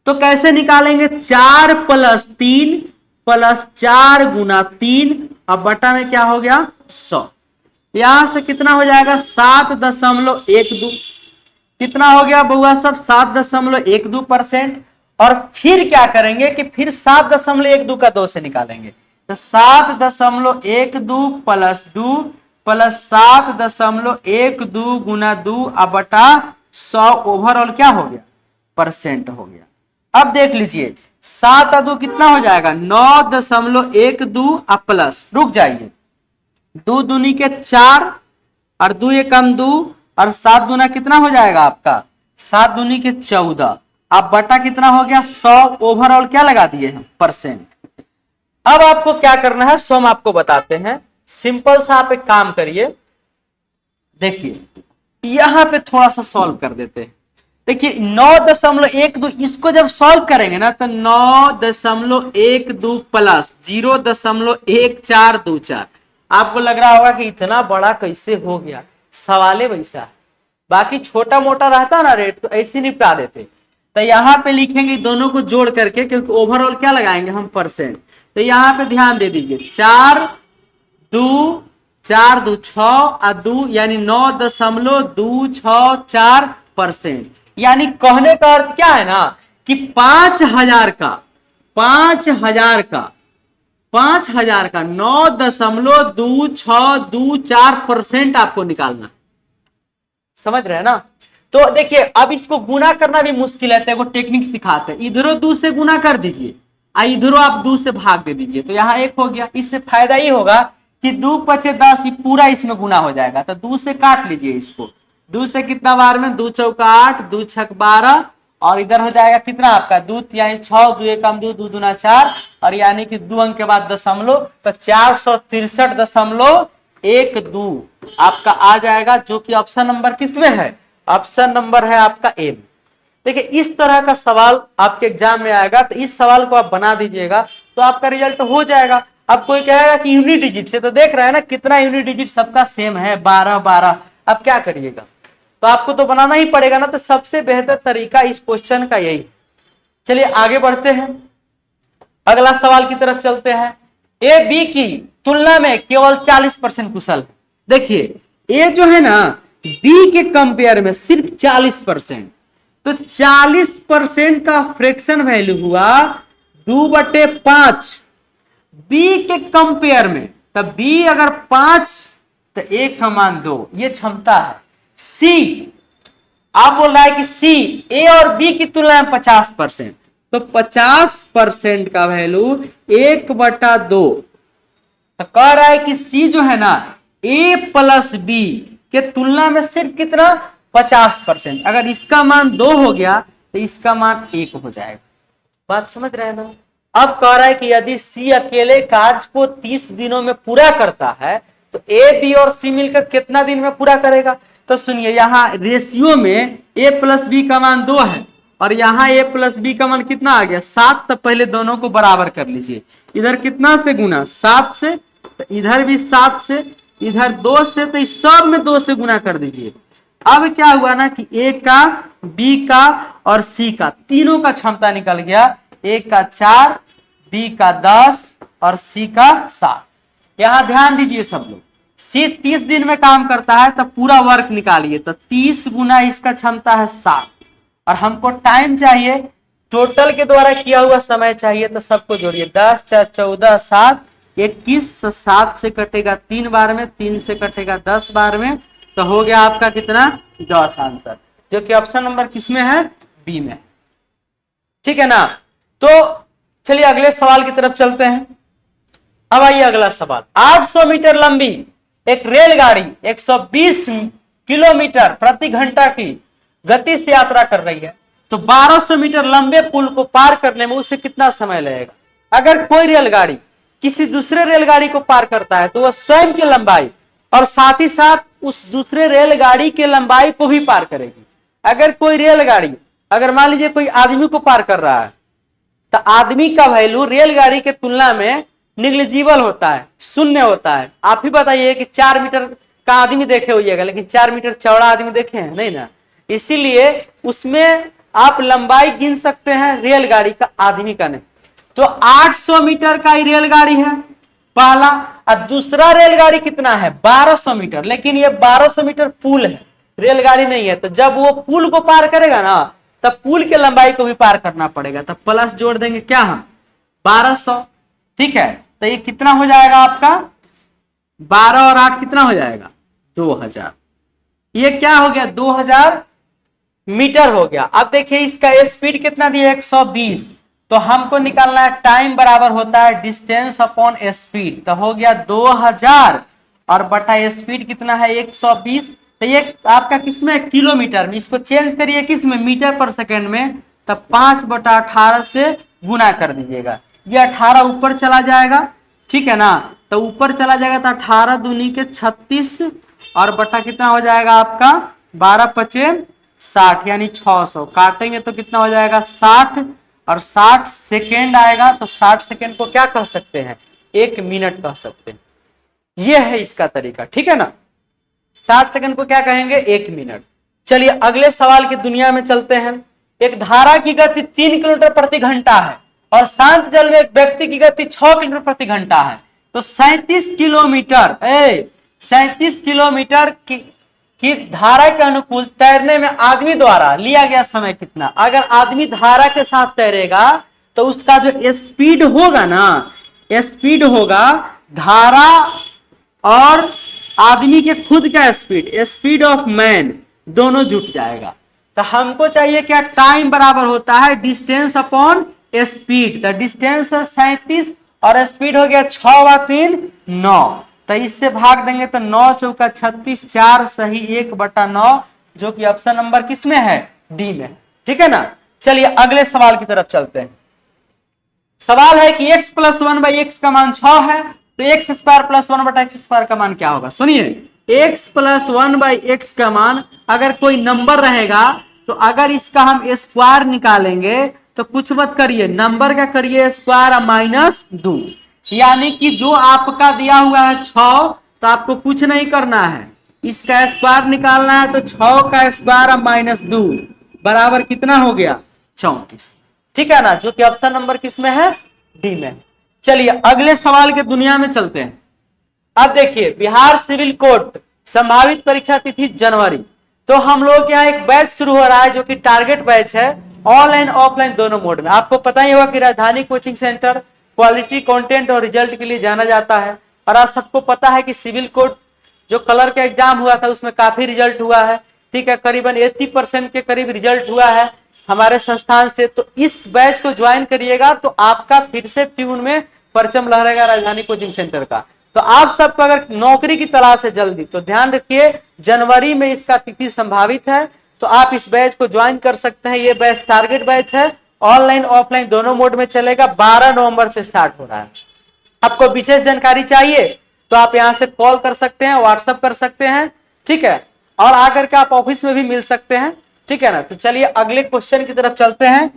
तो कैसे निकालेंगे 4 + 3 + 4 गुना 3, अब बटा में क्या हो गया 100। यहां से कितना हो जाएगा 7.12, कितना हो गया बउआ सब 7.12%। और फिर क्या करेंगे कि फिर 7.12 का 2 से निकालेंगे, तो 7.12 + 2 + 7.12 गुना 2 अब बटा 100, ओवरऑल क्या हो गया परसेंट हो गया। अब देख लीजिए 7 और 2 कितना हो जाएगा 9.12 अब प्लस, रुक जाइए 2 दूनी के 4 और 2 एकम 2 और 7 दूना कितना हो जाएगा आपका 7 दूनी के 14, अब बटा कितना हो गया 100, ओवरऑल क्या लगा दिए हैं परसेंट। अब आपको क्या करना है सम आपको बताते हैं। सिंपल सा आप एक काम करिए, देखिए यहां पे थोड़ा सा सॉल्व कर देते हैं। देखिए 9.12, इसको जब सॉल्व करेंगे ना तो 9.12 प्लस 0.1424, आपको लग रहा होगा कि इतना बड़ा कैसे हो गया, सवाल वैसा है। बाकी छोटा मोटा रहता ना रेट तो ऐसे निपटा देते। तो यहाँ पे लिखेंगे दोनों को जोड़ करके, क्योंकि ओवरऑल क्या लगाएंगे हम, परसेंट। तो यहाँ पे ध्यान दे दीजिए, 4 दू 6 और 2 यानी 9.264%। यानी कहने का अर्थ क्या है ना कि 5,000 का 9.2624% आपको निकालना। समझ रहे हैं ना। तो देखिए अब इसको गुना करना भी मुश्किल है, तो टेक्निक सिखाते हैं। इधरों 2 से गुना कर दीजिए, इधरों आप 2 से भाग दे दीजिए, तो यहाँ 1 हो गया। इससे फायदा ही होगा कि 2 पचे 10, पूरा इसमें गुना हो जाएगा। तो 2 से काट लीजिए इसको, 2 से कितना बार में, 2 चौका 8, 2 छक 12, और इधर हो जाएगा कितना आपका 2 यानी 6, 2 एकम 2, 2 दूना 4, और यानी कि 2 अंक के बाद दशमलव, तो 463.12 आपका आ जाएगा, जो कि ऑप्शन नंबर किसमें है, ऑप्शन नंबर है आपका ए। देखिए इस तरह का सवाल आपके एग्जाम में आएगा, तो इस सवाल को आप बना दीजिएगा तो आपका रिजल्ट हो जाएगा। अब कोई कहेगा कि यूनिट डिजिट से, तो देख रहे हैं ना कितना यूनिट डिजिट सबका सेम है, 12 अब क्या करिएगा, तो आपको तो बनाना ही पड़ेगा ना। तो सबसे बेहतर तरीका इस क्वेश्चन का यही। चलिए आगे बढ़ते हैं, अगला सवाल की तरफ चलते हैं। ए बी की तुलना में केवल 40% कुशल है। देखिए ए जो है ना बी के कंपेयर में सिर्फ 40%, तो 40% का फ्रैक्शन वैल्यू हुआ 2/5 बी के कंपेयर में। तब बी अगर 5 तो ए का मान 2, ये क्षमता है। सी आप बोल रहा है कि सी ए और बी की तुलना में 50%, तो 50% का वैल्यू 1/2, तो कह रहा है कि सी जो है ना ए प्लस बी के तुलना में सिर्फ कितना 50%। अगर इसका मान 2 हो गया तो इसका मान 1 हो जाएगा। बात समझ रहे हैं ना। अब कह रहा है कि यदि सी अकेले कार्य को 30 दिनों में पूरा करता है तो ए बी और सी मिलकर कितना दिन में पूरा करेगा। तो सुनिए यहाँ रेशियो में ए प्लस बी का मान 2 है, और यहाँ ए प्लस बी का मान कितना आ गया 7। तो पहले दोनों को बराबर कर लीजिए, इधर कितना से गुना 7 से, तो इधर भी 7 से, इधर 2 से, तो इस सब में 2 से गुना कर दीजिए। अब क्या हुआ ना कि ए का, बी का और सी का तीनों का क्षमता निकल गया। ए का 4, बी का 10 और सी का 7। यहां ध्यान दीजिए सब लोग, सी 30 दिन में काम करता है तो पूरा वर्क निकालिए, तो 30 गुना इसका क्षमता है 7, और हमको टाइम चाहिए टोटल के द्वारा किया हुआ समय चाहिए। तो सबको जोड़िए, 10 4 14 7 21, 7 से कटेगा 3 बार में, 3 से कटेगा 10 बार में, तो हो गया आपका कितना 10 आंसर, जो कि ऑप्शन नंबर किसमें है, बी में। ठीक है ना। तो चलिए अगले सवाल की तरफ चलते हैं। अब आइए अगला सवाल। 800 मीटर लंबी एक रेलगाड़ी 120 किलोमीटर प्रति घंटा की गति से यात्रा कर रही है, तो 1200 मीटर लंबे पुल को पार करने में उसे कितना समय लगेगा। अगर कोई रेलगाड़ी किसी दूसरे रेलगाड़ी को पार करता है तो वह स्वयं की लंबाई और साथ ही साथ उस दूसरे रेलगाड़ी की लंबाई को भी पार करेगी। अगर कोई रेलगाड़ी, अगर मान लीजिए कोई आदमी को पार कर रहा है, तो आदमी का वैल्यू रेलगाड़ी के तुलना में निग्लिजिबल होता है, शून्य होता है। आप ही बताइए कि 4 मीटर का आदमी देखे होइएगा, लेकिन 4 मीटर चौड़ा आदमी देखे हैं नहीं ना। इसीलिए उसमें आप लंबाई गिन सकते हैं रेलगाड़ी का, आदमी का नहीं। तो 800 मीटर का ही रेलगाड़ी है पहला, और दूसरा रेलगाड़ी कितना है 1200 मीटर, लेकिन ये 1200 मीटर पुल है, रेलगाड़ी नहीं है। तो जब वो पुल को पार करेगा ना, तब पुल के लंबाई को भी पार करना पड़ेगा, तब प्लस जोड़ देंगे क्या हम 1200। ठीक है, तो ये कितना हो जाएगा आपका 12 और 8 कितना हो जाएगा 2000। ये क्या हो गया 2000 मीटर हो गया। अब देखिए इसका स्पीड कितना दिया 120, तो हमको निकालना है टाइम बराबर होता है डिस्टेंस अपॉन स्पीड। तो हो गया 2000 और बटा स्पीड कितना है 120। तो ये आपका किसमें किलोमीटर में, इसको चेंज करिए किसमें मीटर पर सेकंड में, तब 5/18 से गुना कर दीजिएगा। ये 18 ऊपर चला जाएगा, ठीक है ना, तो ऊपर चला जाएगा तो 18 दूनी के 36 और बटा कितना हो जाएगा आपका 12 × 5 = 60 यानी 600 काटेंगे तो कितना हो जाएगा 60 और 60 सेकेंड आएगा तो 60 सेकेंड को क्या कह सकते हैं 1 मिनट कह सकते हैं। यह है इसका तरीका, ठीक है ना। 60 सेकंड को क्या कहेंगे 1 मिनट। चलिए अगले सवाल की दुनिया में चलते हैं। एक धारा की गति 3 किलोमीटर प्रति घंटा है और शांत जल में एक व्यक्ति की गति 6 किलोमीटर प्रति घंटा है, तो 37 किलोमीटर की धारा के अनुकूल तैरने में आदमी द्वारा लिया गया समय कितना। अगर आदमी धारा के साथ तैरेगा तो उसका जो स्पीड होगा ना, स्पीड होगा धारा और आदमी के खुद का स्पीड, स्पीड ऑफ मैन दोनों जुट जाएगा। तो हमको चाहिए क्या, टाइम बराबर होता है डिस्टेंस अपॉन स्पीड। तो डिस्टेंस है 37 और स्पीड हो गया 6 व 3 9, तो इससे भाग देंगे तो 9 चौका 36, 4 सही 1/9, जो कि ऑप्शन नंबर किसमें है डी में, ठीक है ना। चलिए अगले सवाल की तरफ चलते हैं। सवाल है कि x + 1/x का मान 6 है, तो x² + 1/x² का मान क्या होगा। सुनिए x + 1/x का मान अगर कोई नंबर रहेगा तो अगर इसका हम स्क्वायर निकालेंगे तो कुछ मत करिए, नंबर का करिए स्क्वायर -2, यानी कि जो आपका दिया हुआ है 6 तो आपको कुछ नहीं करना है, इसका स्क्वायर निकालना है। तो 6 का स्क्वायर -2 बराबर कितना हो गया 34, ठीक है ना, जो कि ऑप्शन नंबर किसमें है डी में। चलिए अगले सवाल के दुनिया में चलते हैं। अब देखिए बिहार सिविल कोर्ट संभावित परीक्षा तिथि जनवरी, तो हम लोग यहाँ एक बैच शुरू हो रहा है जो कि टारगेट बैच है, ऑनलाइन ऑफलाइन दोनों मोड में। आपको पता ही होगा कि राजधानी कोचिंग सेंटर क्वालिटी कंटेंट और रिजल्ट के लिए जाना जाता है, और आज सबको पता है कि सिविल कोर्ट जो कलर का एग्जाम हुआ था उसमें काफी रिजल्ट हुआ है, ठीक है, करीबन 80% के करीब रिजल्ट हुआ है हमारे संस्थान से। तो इस बैच को ज्वाइन करिएगा तो आपका फिर से ट्यून में परचम लहरेगा राजधानी कोचिंग सेंटर का। तो आप सबको अगर नौकरी की तलाश है जल्दी, तो ध्यान रखिए जनवरी में इसका तिथि संभावित है, तो आप इस बैच को ज्वाइन कर सकते हैं। ये बैच टारगेट बैच है, ऑनलाइन ऑफलाइन दोनों मोड में चलेगा, 12 नवंबर से स्टार्ट हो रहा है। आपको विशेष जानकारी चाहिए तो आप यहां से कॉल कर सकते हैं, व्हाट्सएप कर सकते हैं, ठीक है, और आकर के आप ऑफिस में भी मिल सकते हैं, ठीक है ना। तो चलिए अगले क्वेश्चन की तरफ चलते हैं।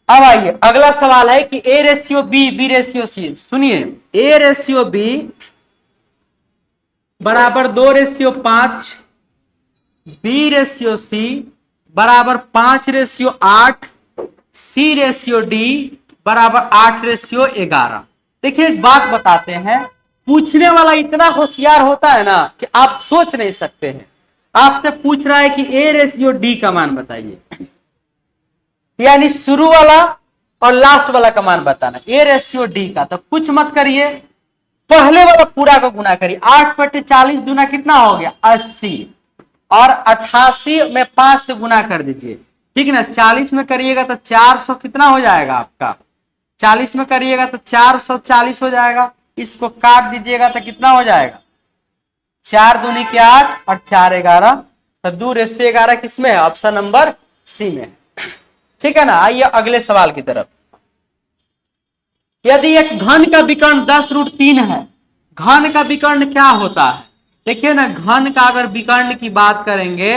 अब आइए अगला सवाल है कि A/B, B/C। सुनिए A/B बराबर 2/5, B/C बराबर 5/8, C/D बराबर 8/11। देखिए एक बात बताते हैं, पूछने वाला इतना होशियार होता है ना कि आप सोच नहीं सकते हैं। आपसे पूछ रहा है कि A/D का मान बताइए, यानी शुरू वाला और लास्ट वाला का मान बताना, A/D का। तो कुछ मत करिए, पहले वाला पूरा का गुना करिए, 8/40 दूना कितना हो गया 80, और 88 में 5 से गुना कर दीजिए, ठीक है ना। 40 में करिएगा तो 400 कितना हो जाएगा आपका, 40 में करिएगा तो 440 हो जाएगा। इसको काट दीजिएगा तो कितना हो जाएगा 4 दूनी 8 और 4 11, तो 2/11 किसमें है ऑप्शन नंबर सी में, ठीक है ना। आइए अगले सवाल की तरफ। यदि एक घन का विकर्ण 10√3 है, घन का विकर्ण क्या होता है। देखिए ना, घन का अगर विकर्ण की बात करेंगे,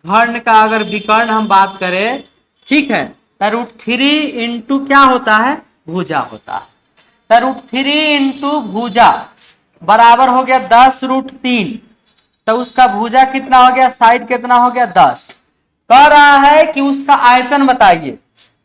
घन का अगर विकर्ण हम बात करें, ठीक है, तो √3 इंटू क्या होता है भुजा होता है। तो √3 इंटू भुजा बराबर हो गया 10√3, तो उसका भुजा कितना हो गया, साइड कितना हो गया 10। कह रहा है कि उसका आयतन बताइए,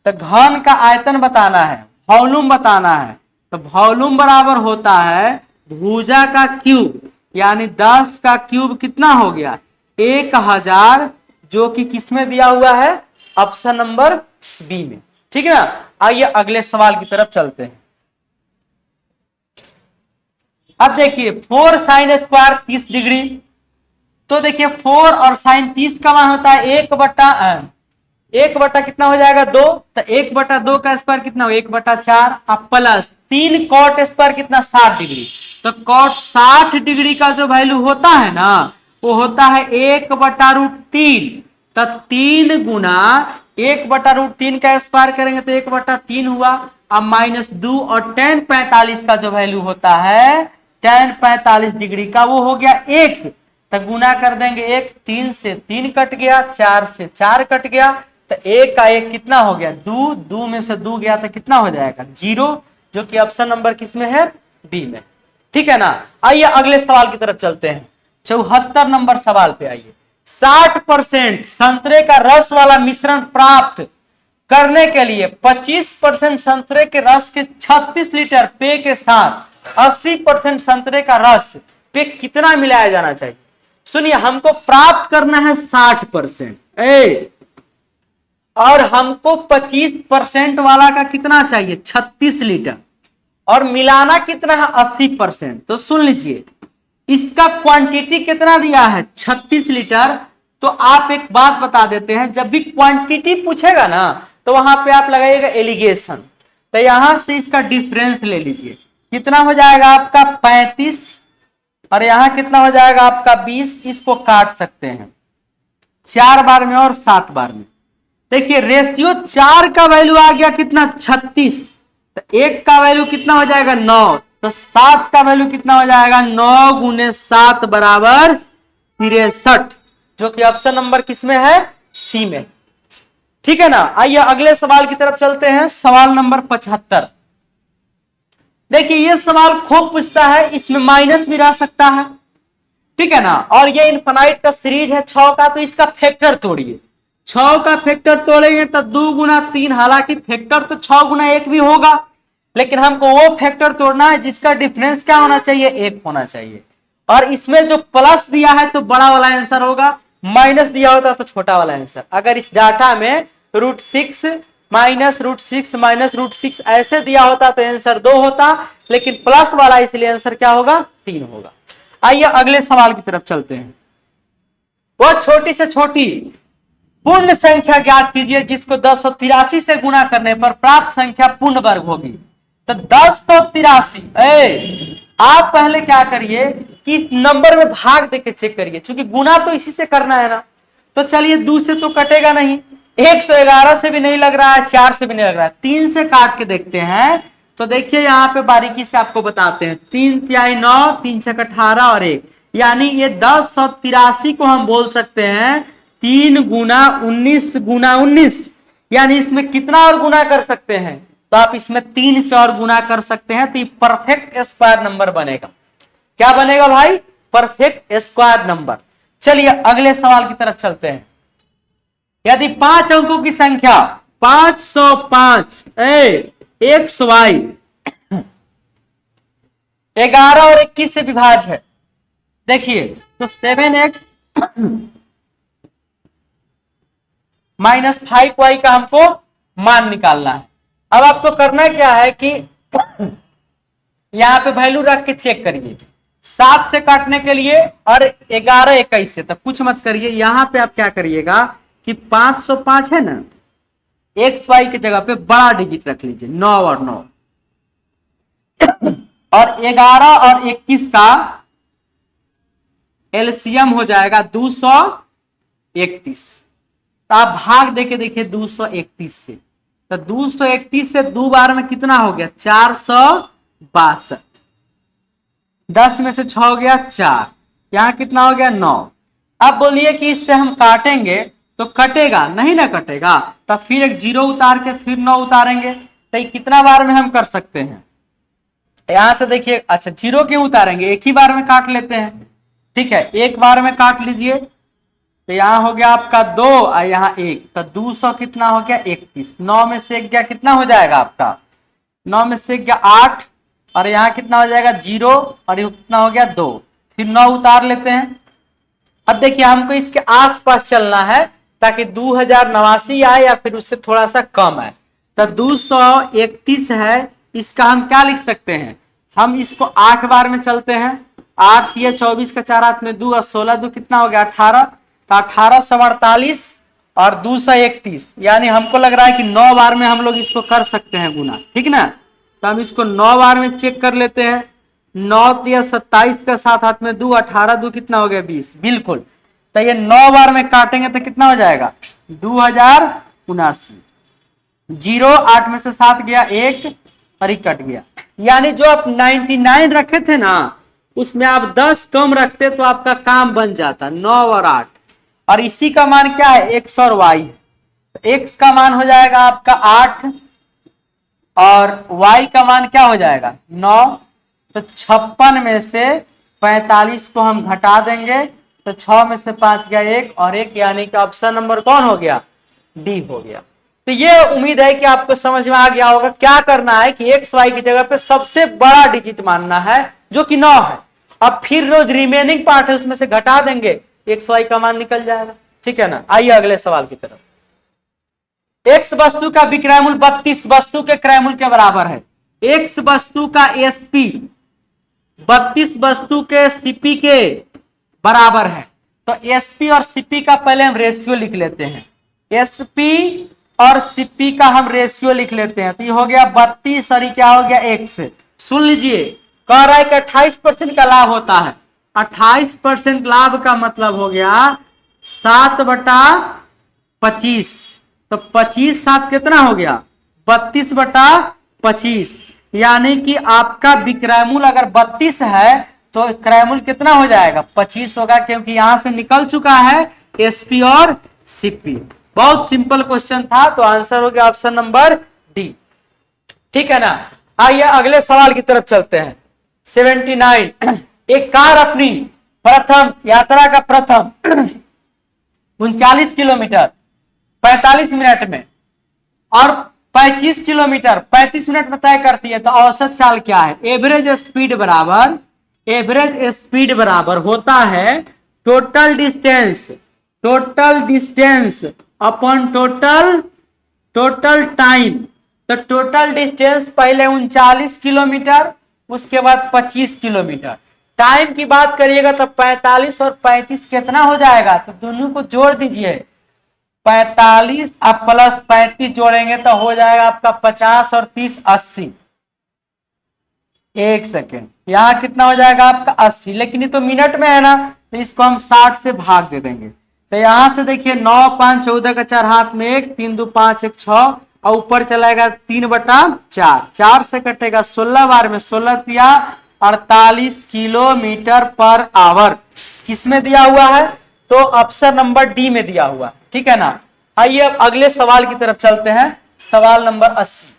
तो घन का आयतन बताना है, वॉल्यूम बताना है। तो वॉल्यूम बराबर होता है भुजा का क्यूब, यानी 10 का क्यूब कितना हो गया 1000, जो कि किसमें दिया हुआ है ऑप्शन नंबर बी में, ठीक है ना। आइए अगले सवाल की तरफ चलते हैं। अब देखिए 4 sin² 30 डिग्री, तो देखिए 4 और sin 30 का मान होता है 1 बटा कितना हो जाएगा 2, तो 1/2 का स्क्वायर कितना हो 1/4, अब प्लस 3 cot² कितना 60 डिग्री। तो cot 60 डिग्री का जो वैल्यू होता है ना वो होता है 1/√3, तो 3 गुना 1/√3 का स्क्वायर करेंगे तो 1/3 हुआ। अब -2 और tan 45 का जो वैल्यू होता है tan 45 डिग्री का वो हो गया 1, तो गुना कर देंगे 1, 3 से 3 कट गया, 4 से 4 कट गया, तो 1 का 1 कितना हो गया 2, 2 में से 2 गया तो कितना हो जाएगा 0, जो कि ऑप्शन नंबर किसमें है बी में। ठीक है ना। आइए अगले सवाल की तरफ चलते हैं। 74 नंबर सवाल पे आइए। 60% संतरे का रस वाला मिश्रण प्राप्त करने के लिए 25% संतरे के रस के 36 लीटर पेय के साथ 80% संतरे का रस पे कितना मिलाया जाना चाहिए। सुनिए, हमको प्राप्त करना है 60% और हमको 25% वाला का कितना चाहिए 36 लीटर, और मिलाना कितना है 80%। तो सुन लीजिए, इसका क्वांटिटी कितना दिया है 36 लीटर। तो आप एक बात बता देते हैं, जब भी क्वांटिटी पूछेगा ना तो वहां पे आप लगाइएगा एलिगेशन। तो यहां से इसका डिफरेंस ले लीजिए, कितना हो जाएगा आपका 35, और यहां कितना हो जाएगा आपका 20। इसको काट सकते हैं 4 बार में और 7 बार में। देखिए रेशियो 4 का वैल्यू आ गया कितना 36, तो 1 का वैल्यू कितना हो जाएगा 9, तो 7 का वैल्यू कितना हो जाएगा 9 गुने 7 बराबर 63, जो कि ऑप्शन नंबर किसमें है सी में। ठीक है ना। आइए अगले सवाल की तरफ चलते हैं। सवाल नंबर 75। देखिए ये सवाल खूब पूछता है, इसमें माइनस भी रह सकता है। ठीक है ना। और ये इनफाइनाइट का सीरीज है 6 का, तो इसका फैक्टर तोड़िए। 6 का फैक्टर तोड़ेंगे तो 2 गुना 3, हालांकि फैक्टर तो 6 गुना 1 भी होगा, लेकिन हमको वो फैक्टर तोड़ना है जिसका डिफरेंस क्या होना चाहिए 1 होना चाहिए। और इसमें जो प्लस दिया है तो बड़ा वाला आंसर होगा, माइनस दिया होता तो छोटा वाला आंसर। अगर इस डाटा में √6 माइनस √6 माइनस √6 ऐसे दिया होता तो आंसर 2 होता, लेकिन प्लस वाला इसलिए आंसर क्या होगा 3 होगा। आइए अगले सवाल की तरफ चलते हैं। वह छोटी से छोटी पूर्ण संख्या ज्ञात कीजिए जिसको 1083 से गुणा करने पर प्राप्त संख्या पूर्ण वर्ग होगी। तो 1083, आप पहले क्या करिए कि इस नंबर में भाग देके चेक करिए, क्योंकि गुना तो इसी से करना है ना। तो चलिए 2 से तो कटेगा नहीं, 111 से भी नहीं लग रहा है, 4 से भी नहीं लग रहा है, 3 से काट के देखते हैं। तो देखिए यहाँ पे बारीकी से आपको बताते हैं, 3 तिहाई 9, 3 छक 18 और 1, यानी ये 1083 को हम बोल सकते हैं 3 गुना 19 गुना 19, यानी इसमें कितना और गुना कर सकते हैं, तो आप इसमें 3 से और गुना कर सकते हैं, तो ये परफेक्ट स्क्वायर नंबर बनेगा। क्या बनेगा भाई परफेक्ट स्क्वायर नंबर। चलिए अगले सवाल की तरफ चलते हैं। यदि 5 अंकों की संख्या 505 XY 11 और 21 से विभाज्य है, देखिए तो 7x माइनस 5y का हमको मान निकालना है। अब आपको करना क्या है कि यहां पे वैल्यू रख के चेक करिए, 7 से काटने के लिए और 11 21 से, तो कुछ मत करिए। यहां पे आप क्या करिएगा कि 505 है ना, XY की जगह पे बड़ा डिजिट रख लीजिए 9 और 9, और 11 और 21 का एलसीएम हो जाएगा 231। तो आप भाग देके देखिए 231 से, तो 231 से 2 बार में कितना हो गया 462, 10 में से 6 हो गया 4, यहां कितना हो गया 9। अब बोलिए कि इससे हम काटेंगे तो कटेगा नहीं ना, कटेगा तब फिर एक 0 उतार के फिर 9 उतारेंगे, तो ये कितना बार में हम कर सकते हैं। यहां से देखिए, अच्छा 0 क्यों उतारेंगे, एक ही बार में काट लेते हैं। ठीक है, एक बार में काट लीजिए, तो यहां हो गया आपका 2 और यहां 1, तो 200 कितना हो गया 31, 9 में से 1 गया कितना हो जाएगा आपका 9 में से 1 गया 8, और यहां कितना हो जाएगा 0 और ये कितना हो गया 2, फिर 9 उतार लेते हैं। अब देखिए हमको इसके आसपास चलना है ताकि 2089 आए या फिर उससे थोड़ा सा कम आए। तो 231 है, इसका हम क्या लिख सकते हैं, हम इसको 8 बार में चलते हैं, 8 या 24 का 4 हाथ में 2 और 16 2 कितना हो गया 18, तो 1848 और 231, यानी हमको लग रहा है कि 9 बार में हम लोग इसको कर सकते हैं गुना। ठीक ना, तो हम इसको 9 बार में चेक कर लेते हैं। 9 या 27 का 7 हाथ में 2, 18 2 कितना हो गया 20, बिल्कुल। तो ये 9 बार में काटेंगे तो कितना हो जाएगा 2079, 0 8 में से 7 गया 1 और 1 कट गया, यानी जो आप 99 रखे थे ना उसमें आप 10 कम रखते तो आपका काम बन जाता, 9 और 8। और इसी का मान क्या है, x और y है। x का मान हो जाएगा आपका 8 और y का मान क्या हो जाएगा 9। तो 56 में से 45 को हम घटा देंगे तो 6 में से 5 गया 1 और 1, यानी कि ऑप्शन नंबर कौन हो गया, डी हो गया। तो ये उम्मीद है कि आपको समझ में आ गया होगा। क्या करना है कि एक्स वाई की जगह पे सबसे बड़ा डिजिट मानना है जो कि 9 है। अब फिर रोज रिमेनिंग पार्ट है उसमें से घटा देंगे, एक्स वाई का मान निकल जाएगा। ठीक है ना। आइए अगले सवाल की तरफ। एक्स वस्तु का विक्रय मूल्य 32 वस्तु के क्रय मूल्य के बराबर है। एक्स वस्तु का एसपी 32 वस्तु के सीपी के बराबर है। तो एसपी और सीपी का पहले हम रेशियो लिख लेते हैं। एसपी और सीपी का हम रेशियो लिख लेते हैं। तो ये हो गया 32 और ये क्या हो गया एक्स। सुन लीजिए, कह रहा है कि 28% का लाभ होता है। 28% लाभ का मतलब हो गया 7/25। तो 25 7 कितना हो गया 32/25, यानी कि आपका विक्रय मूल्य अगर 32 है तो क्रय मूल्य कितना हो जाएगा 25 होगा, क्योंकि यहां से निकल चुका है एसपी और सीपी। बहुत सिंपल क्वेश्चन था, तो आंसर हो गया ऑप्शन नंबर डी। ठीक है ना। आइए अगले सवाल की तरफ चलते हैं। 79, एक कार अपनी प्रथम यात्रा का प्रथम 39 किलोमीटर 45 मिनट में और 25 किलोमीटर 35 मिनट में तय करती है, तो औसत चाल क्या है। एवरेज स्पीड बराबर होता है total distance upon total time. तो टोटल डिस्टेंस पहले 39 किलोमीटर, उसके बाद 25 किलोमीटर। टाइम की बात करिएगा तो 45 और 35 कितना हो जाएगा, तो दोनों को जोड़ दीजिए। 45 अब प्लस 35 जोड़ेंगे तो हो जाएगा आपका 50 और 30 80। एक सेकेंड, यहां कितना हो जाएगा आपका 80, लेकिन ये तो मिनट में है ना, तो इसको हम 60 से भाग दे देंगे। तो यहां से देखिए 9 5 14 का 4 हाथ में 1 3 2 5 1 6 और ऊपर चलाएगा 3/4, 4 से कटेगा 16 बार में 16 दिया 48 किलोमीटर पर आवर। किसमें दिया हुआ है, तो ऑप्शन नंबर डी में दिया हुआ। ठीक है ना। आइए अब अगले सवाल की तरफ चलते हैं। सवाल नंबर 80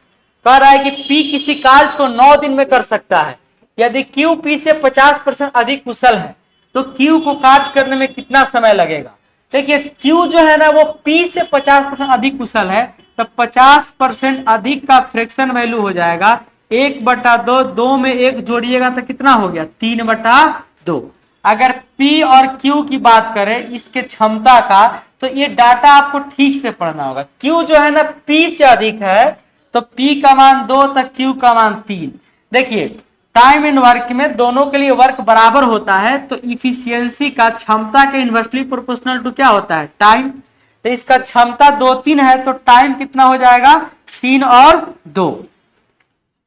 कह रहा है कि P किसी कार्य को 9 दिन में कर सकता है। यदि Q P से 50% अधिक कुशल है तो Q को कार्य करने में कितना समय लगेगा। देखिए Q जो है ना वो P से 50% अधिक कुशल है, तो 50% अधिक का फ्रैक्शन वैल्यू हो जाएगा 1/2। 2 में 1 जोड़िएगा तो कितना हो गया 3/2। अगर P और Q की बात करें इसके क्षमता का, तो ये डाटा आपको ठीक से पढ़ना होगा। Q जो है ना P से अधिक है, तो P का मान 2 तक Q का मान 3। देखिए टाइम एंड वर्क में दोनों के लिए वर्क बराबर होता है, तो इफिशियंसी का क्षमता के इनवर्सली प्रोपोर्शनल टू क्या होता है टाइम। तो इसका क्षमता 2 3 है, तो टाइम कितना हो जाएगा 3 और 2।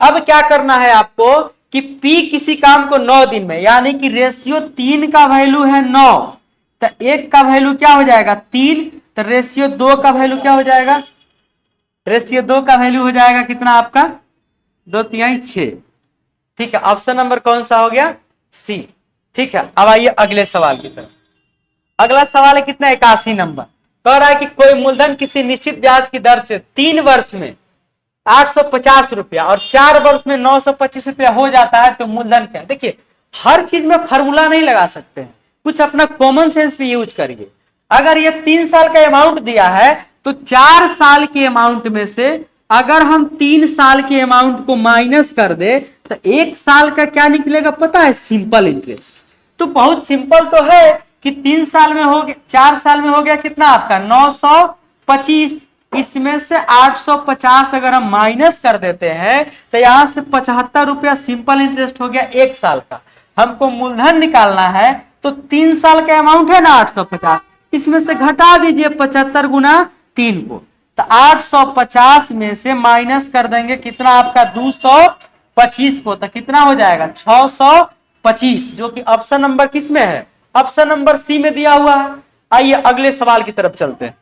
अब क्या करना है आपको कि P किसी काम को 9 दिन में, यानी कि रेशियो 3 का वैल्यू है 9, तो 1 का वैल्यू क्या हो जाएगा 3, तो रेशियो 2 का वैल्यू क्या हो जाएगा, रेशियो 2 का वैल्यू हो जाएगा कितना आपका 2 3 6। ठीक है, ऑप्शन नंबर कौन सा हो गया सी। ठीक है, अब आइए अगले सवाल की तरफ। अगला सवाल है कितना 81 नंबर। कह रहा है कि कोई मूलधन किसी निश्चित ब्याज की दर से 3 वर्ष में 850 रुपया और 4 वर्ष में 925 रुपया हो जाता है, तो मूलधन क्या है। देखिए हर चीज में फॉर्मूला नहीं लगा सकते हैं, कुछ अपना कॉमन सेंस भी यूज करिए। अगर ये 3 साल का अमाउंट दिया है, तो 4 साल के अमाउंट में से अगर हम 3 साल के अमाउंट को माइनस कर दे तो 1 साल का क्या निकलेगा पता है, सिंपल इंटरेस्ट। तो बहुत सिंपल तो है कि 3 साल में हो गया, 4 साल में हो गया कितना आपका 925, इसमें से 850 अगर हम माइनस कर देते हैं तो यहां से 75 रुपया सिंपल इंटरेस्ट हो गया 1 साल का। हमको मूलधन निकालना है, तो 3 साल का अमाउंट है ना 850, इसमें से घटा दीजिए 75 गुना 3 को, तो 850 में से माइनस कर देंगे कितना आपका 225 को, तो कितना हो जाएगा 625, जो कि ऑप्शन नंबर किस में है, ऑप्शन नंबर सी में दिया हुआ है। आइए अगले सवाल की तरफ चलते हैं।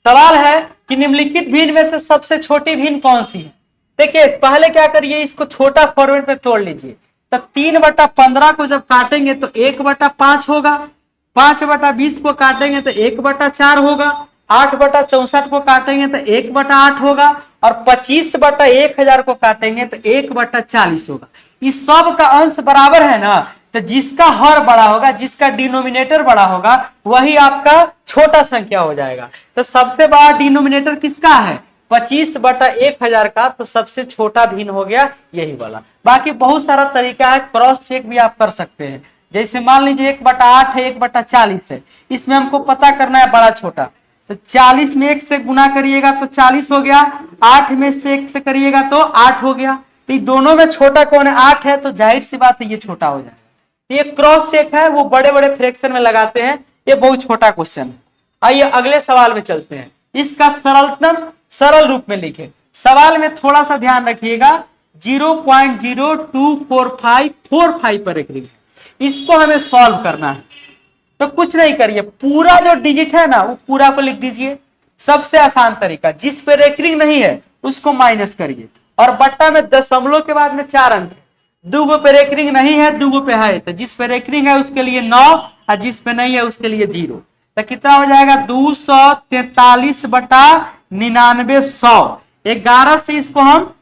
सवाल है कि निम्नलिखित भिन्न में से सबसे छोटी भिन्न कौन सी है। देखिए पहले क्या करिए, इसको छोटा फॉर्मेट में तोड़ लीजिए। तो 3/15 को जब काटेंगे तो 1/5 होगा, 5/20 को काटेंगे तो 1/4 होगा, 8/64 को काटेंगे तो 1/8 होगा, और 25/1000 को काटेंगे तो 1/40 होगा। इस सब का अंश बराबर है ना, तो जिसका हर बड़ा होगा, जिसका डिनोमिनेटर बड़ा होगा, वही आपका छोटा संख्या हो जाएगा। तो सबसे बड़ा डिनोमिनेटर किसका है? 25/1000 का, तो सबसे छोटा भिन्न हो गया यही वाला। बाकी बहुत सारा तरीका है, क्रॉस चेक भी आप कर सकते हैं। जैसे मान लीजिए 1/8 है, 1/40 है, इसमें हमको पता करना है बड़ा छोटा, तो 40 में 1 से गुना करिएगा तो 40 हो गया, 8 में से 1 से करिएगा तो 8 हो गया। तो दोनों में छोटा कौन है? 8 है, तो जाहिर सी बात है ये छोटा हो जाएगा। ये क्रॉस चेक है, वो बड़े बड़े फ्रैक्शन में लगाते हैं, ये बहुत छोटा क्वेश्चन है। आइए अगले सवाल में चलते हैं। इसका सरलतम सरल रूप में लिखे। सवाल में थोड़ा सा ध्यान रखिएगा, 0.024545 पर एक रिंग, इसको हमें सॉल्व करना है। तो कुछ नहीं करिए, पूरा जो डिजिट है ना वो पूरा को लिख दीजिए। सबसे आसान तरीका, जिस पे रेकरिंग नहीं है उसको माइनस करिए, और बट्टा में दशमलव के बाद में 4 अंक है। दूगो पे रेकरिंग नहीं है, दूगो पे है, तो जिस पे रेकरिंग है उसके लिए 9 और जिस पे नहीं है उसके लिए 0। तो कितना हो जाएगा? 243/99। 11 से इसको हम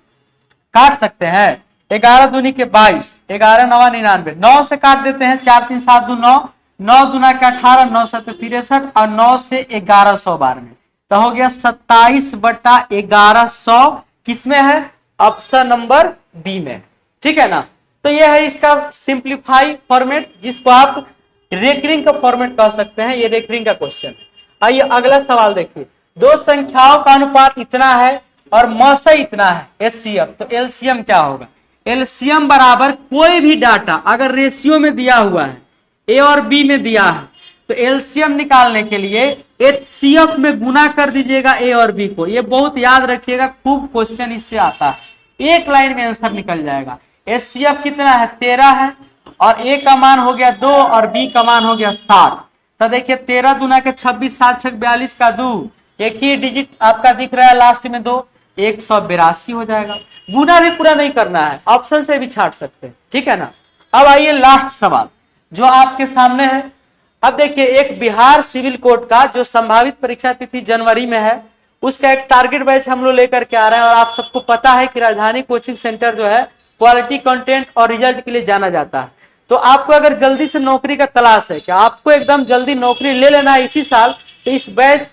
काट सकते हैं, 11 दूनी के 22, 11 9 99, 9 से काट देते हैं, 4 3 7 2 9, 9 दूना के 18, 9 7 63, और 9 से 1100 बार में, तो हो गया 27/1100। किसमें है? ऑप्शन नंबर बी में, ठीक है ना। तो यह है इसका सिंप्लीफाई फॉर्मेट, जिसको आप रेकरिंग का फॉर्मेट कह सकते हैं। ये रेकरिंग का क्वेश्चन है। आइए अगला सवाल देखिए। दो संख्याओं का अनुपात इतना है और मौसा इतना है, एचसीएफ, तो एलसीएम क्या होगा? एलसीएम बराबर कोई भी डाटा अगर रेशियो में दिया हुआ है, ए और बी में दिया है, तो एलसीएम निकालने के लिए एचसीएफ में गुना कर दीजिएगा ए और बी को। ये बहुत याद रखिएगा, खूब क्वेश्चन इससे आता है, एक लाइन में आंसर निकल जाएगा। एचसीएफ कितना है? 13 है, और ए का मान हो गया 2 और बी का मान हो गया 7। तो देखिए 13 दूना के 26, 7 6 42 का 2, एक ही डिजिट आपका दिख रहा है लास्ट में 2, 182 हो जाएगा। गुना भी पूरा नहीं करना है, ऑप्शन से भी छाट सकते हैं, ठीक है ना। अब आइए लास्ट सवाल जो आपके सामने है। अब देखिए, एक बिहार सिविल कोड का जो संभावित परीक्षा तिथि जनवरी में है, उसका एक टारगेट बैच हम लोग लेकर के आ रहे हैं। और आप सबको पता है कि राजधानी कोचिंग सेंटर जो है क्वालिटी कंटेंट और रिजल्ट के लिए जाना जाता है। तो आपको अगर जल्दी से नौकरी का तलाश है, कि आपको एकदम जल्दी नौकरी ले लेना है इसी साल, तो इस बैच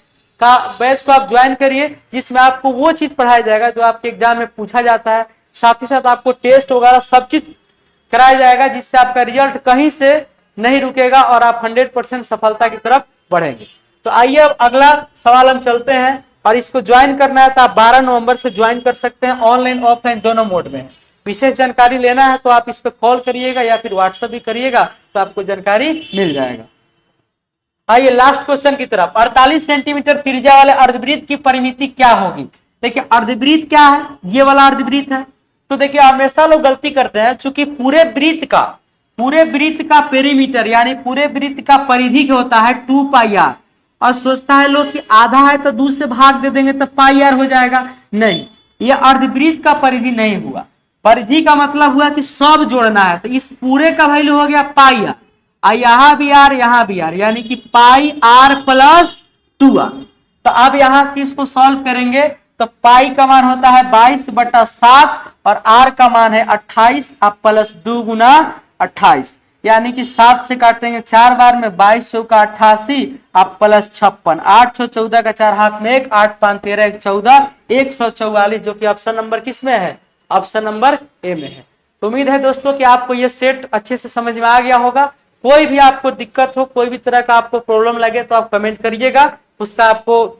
को आप ज्वाइन करिए, जिसमें आपको वो चीज पढ़ाया जाएगा जो आपके एग्जाम में पूछा जाता है। साथ ही साथ आपको टेस्ट वगैरह सब चीज कराया जाएगा, जिससे आपका रिजल्ट कहीं से नहीं रुकेगा और आप 100% सफलता की तरफ बढ़ेंगे। तो आइए अब अगला सवाल हम चलते हैं। और इसको ज्वाइन करना है तो आप 12 नवंबर से ज्वाइन कर सकते हैं, ऑनलाइन ऑफलाइन दोनों मोड में है। विशेष जानकारी लेना है तो आप इस पर कॉल करिएगा या फिर व्हाट्सएप भी करिएगा, तो आपको जानकारी मिल जाएगा। आइए लास्ट क्वेश्चन की तरफ। 48 सेंटीमीटर त्रिज्या वाले अर्धवृत्त की परिमिति क्या होगी? देखिए अर्धवृत्त क्या है? ये वाला अर्धवृत्त है। तो देखिए हमेशा लोग गलती करते हैं, चूंकि पूरे वृत्त का पेरीमीटर यानी पूरे वृत्त का परिधि क्या होता है? 2πr, और सोचता है लोग कि आधा है तो 2 से भाग दे देंगे तो πr हो जाएगा। नहीं, ये अर्धवृत्त का परिधि नहीं हुआ। परिधि का मतलब हुआ कि सब जोड़ना है, तो इस पूरे का वैल्यू हो गया πr, यहाँ भी r यहाँ भी r, यानी कि πr + 2r। तो अब यहां से इसको सॉल्व करेंगे तो पाई का मान होता है 22/7 और r का मान है 28, आप प्लस 2 गुना 28, यानी कि 7 से काटेंगे 4 बार में, 22 चौका 88, आप प्लस 56, 8 6 14 का 4 हाथ में 1, 8 5 13 1 14, 144, जो कि ऑप्शन नंबर किस में है? ऑप्शन नंबर ए में है। तो उम्मीद है दोस्तों कि आपको ये सेट अच्छे से समझ में आ गया होगा। कोई भी आपको दिक्कत हो, कोई भी तरह का आपको प्रॉब्लम लगे तो आप कमेंट करिएगा, उसका आपको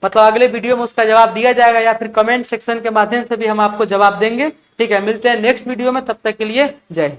मतलब अगले वीडियो में उसका जवाब दिया जाएगा, या फिर कमेंट सेक्शन के माध्यम से भी हम आपको जवाब देंगे। ठीक है, मिलते हैं नेक्स्ट वीडियो में, तब तक के लिए जय हिंद।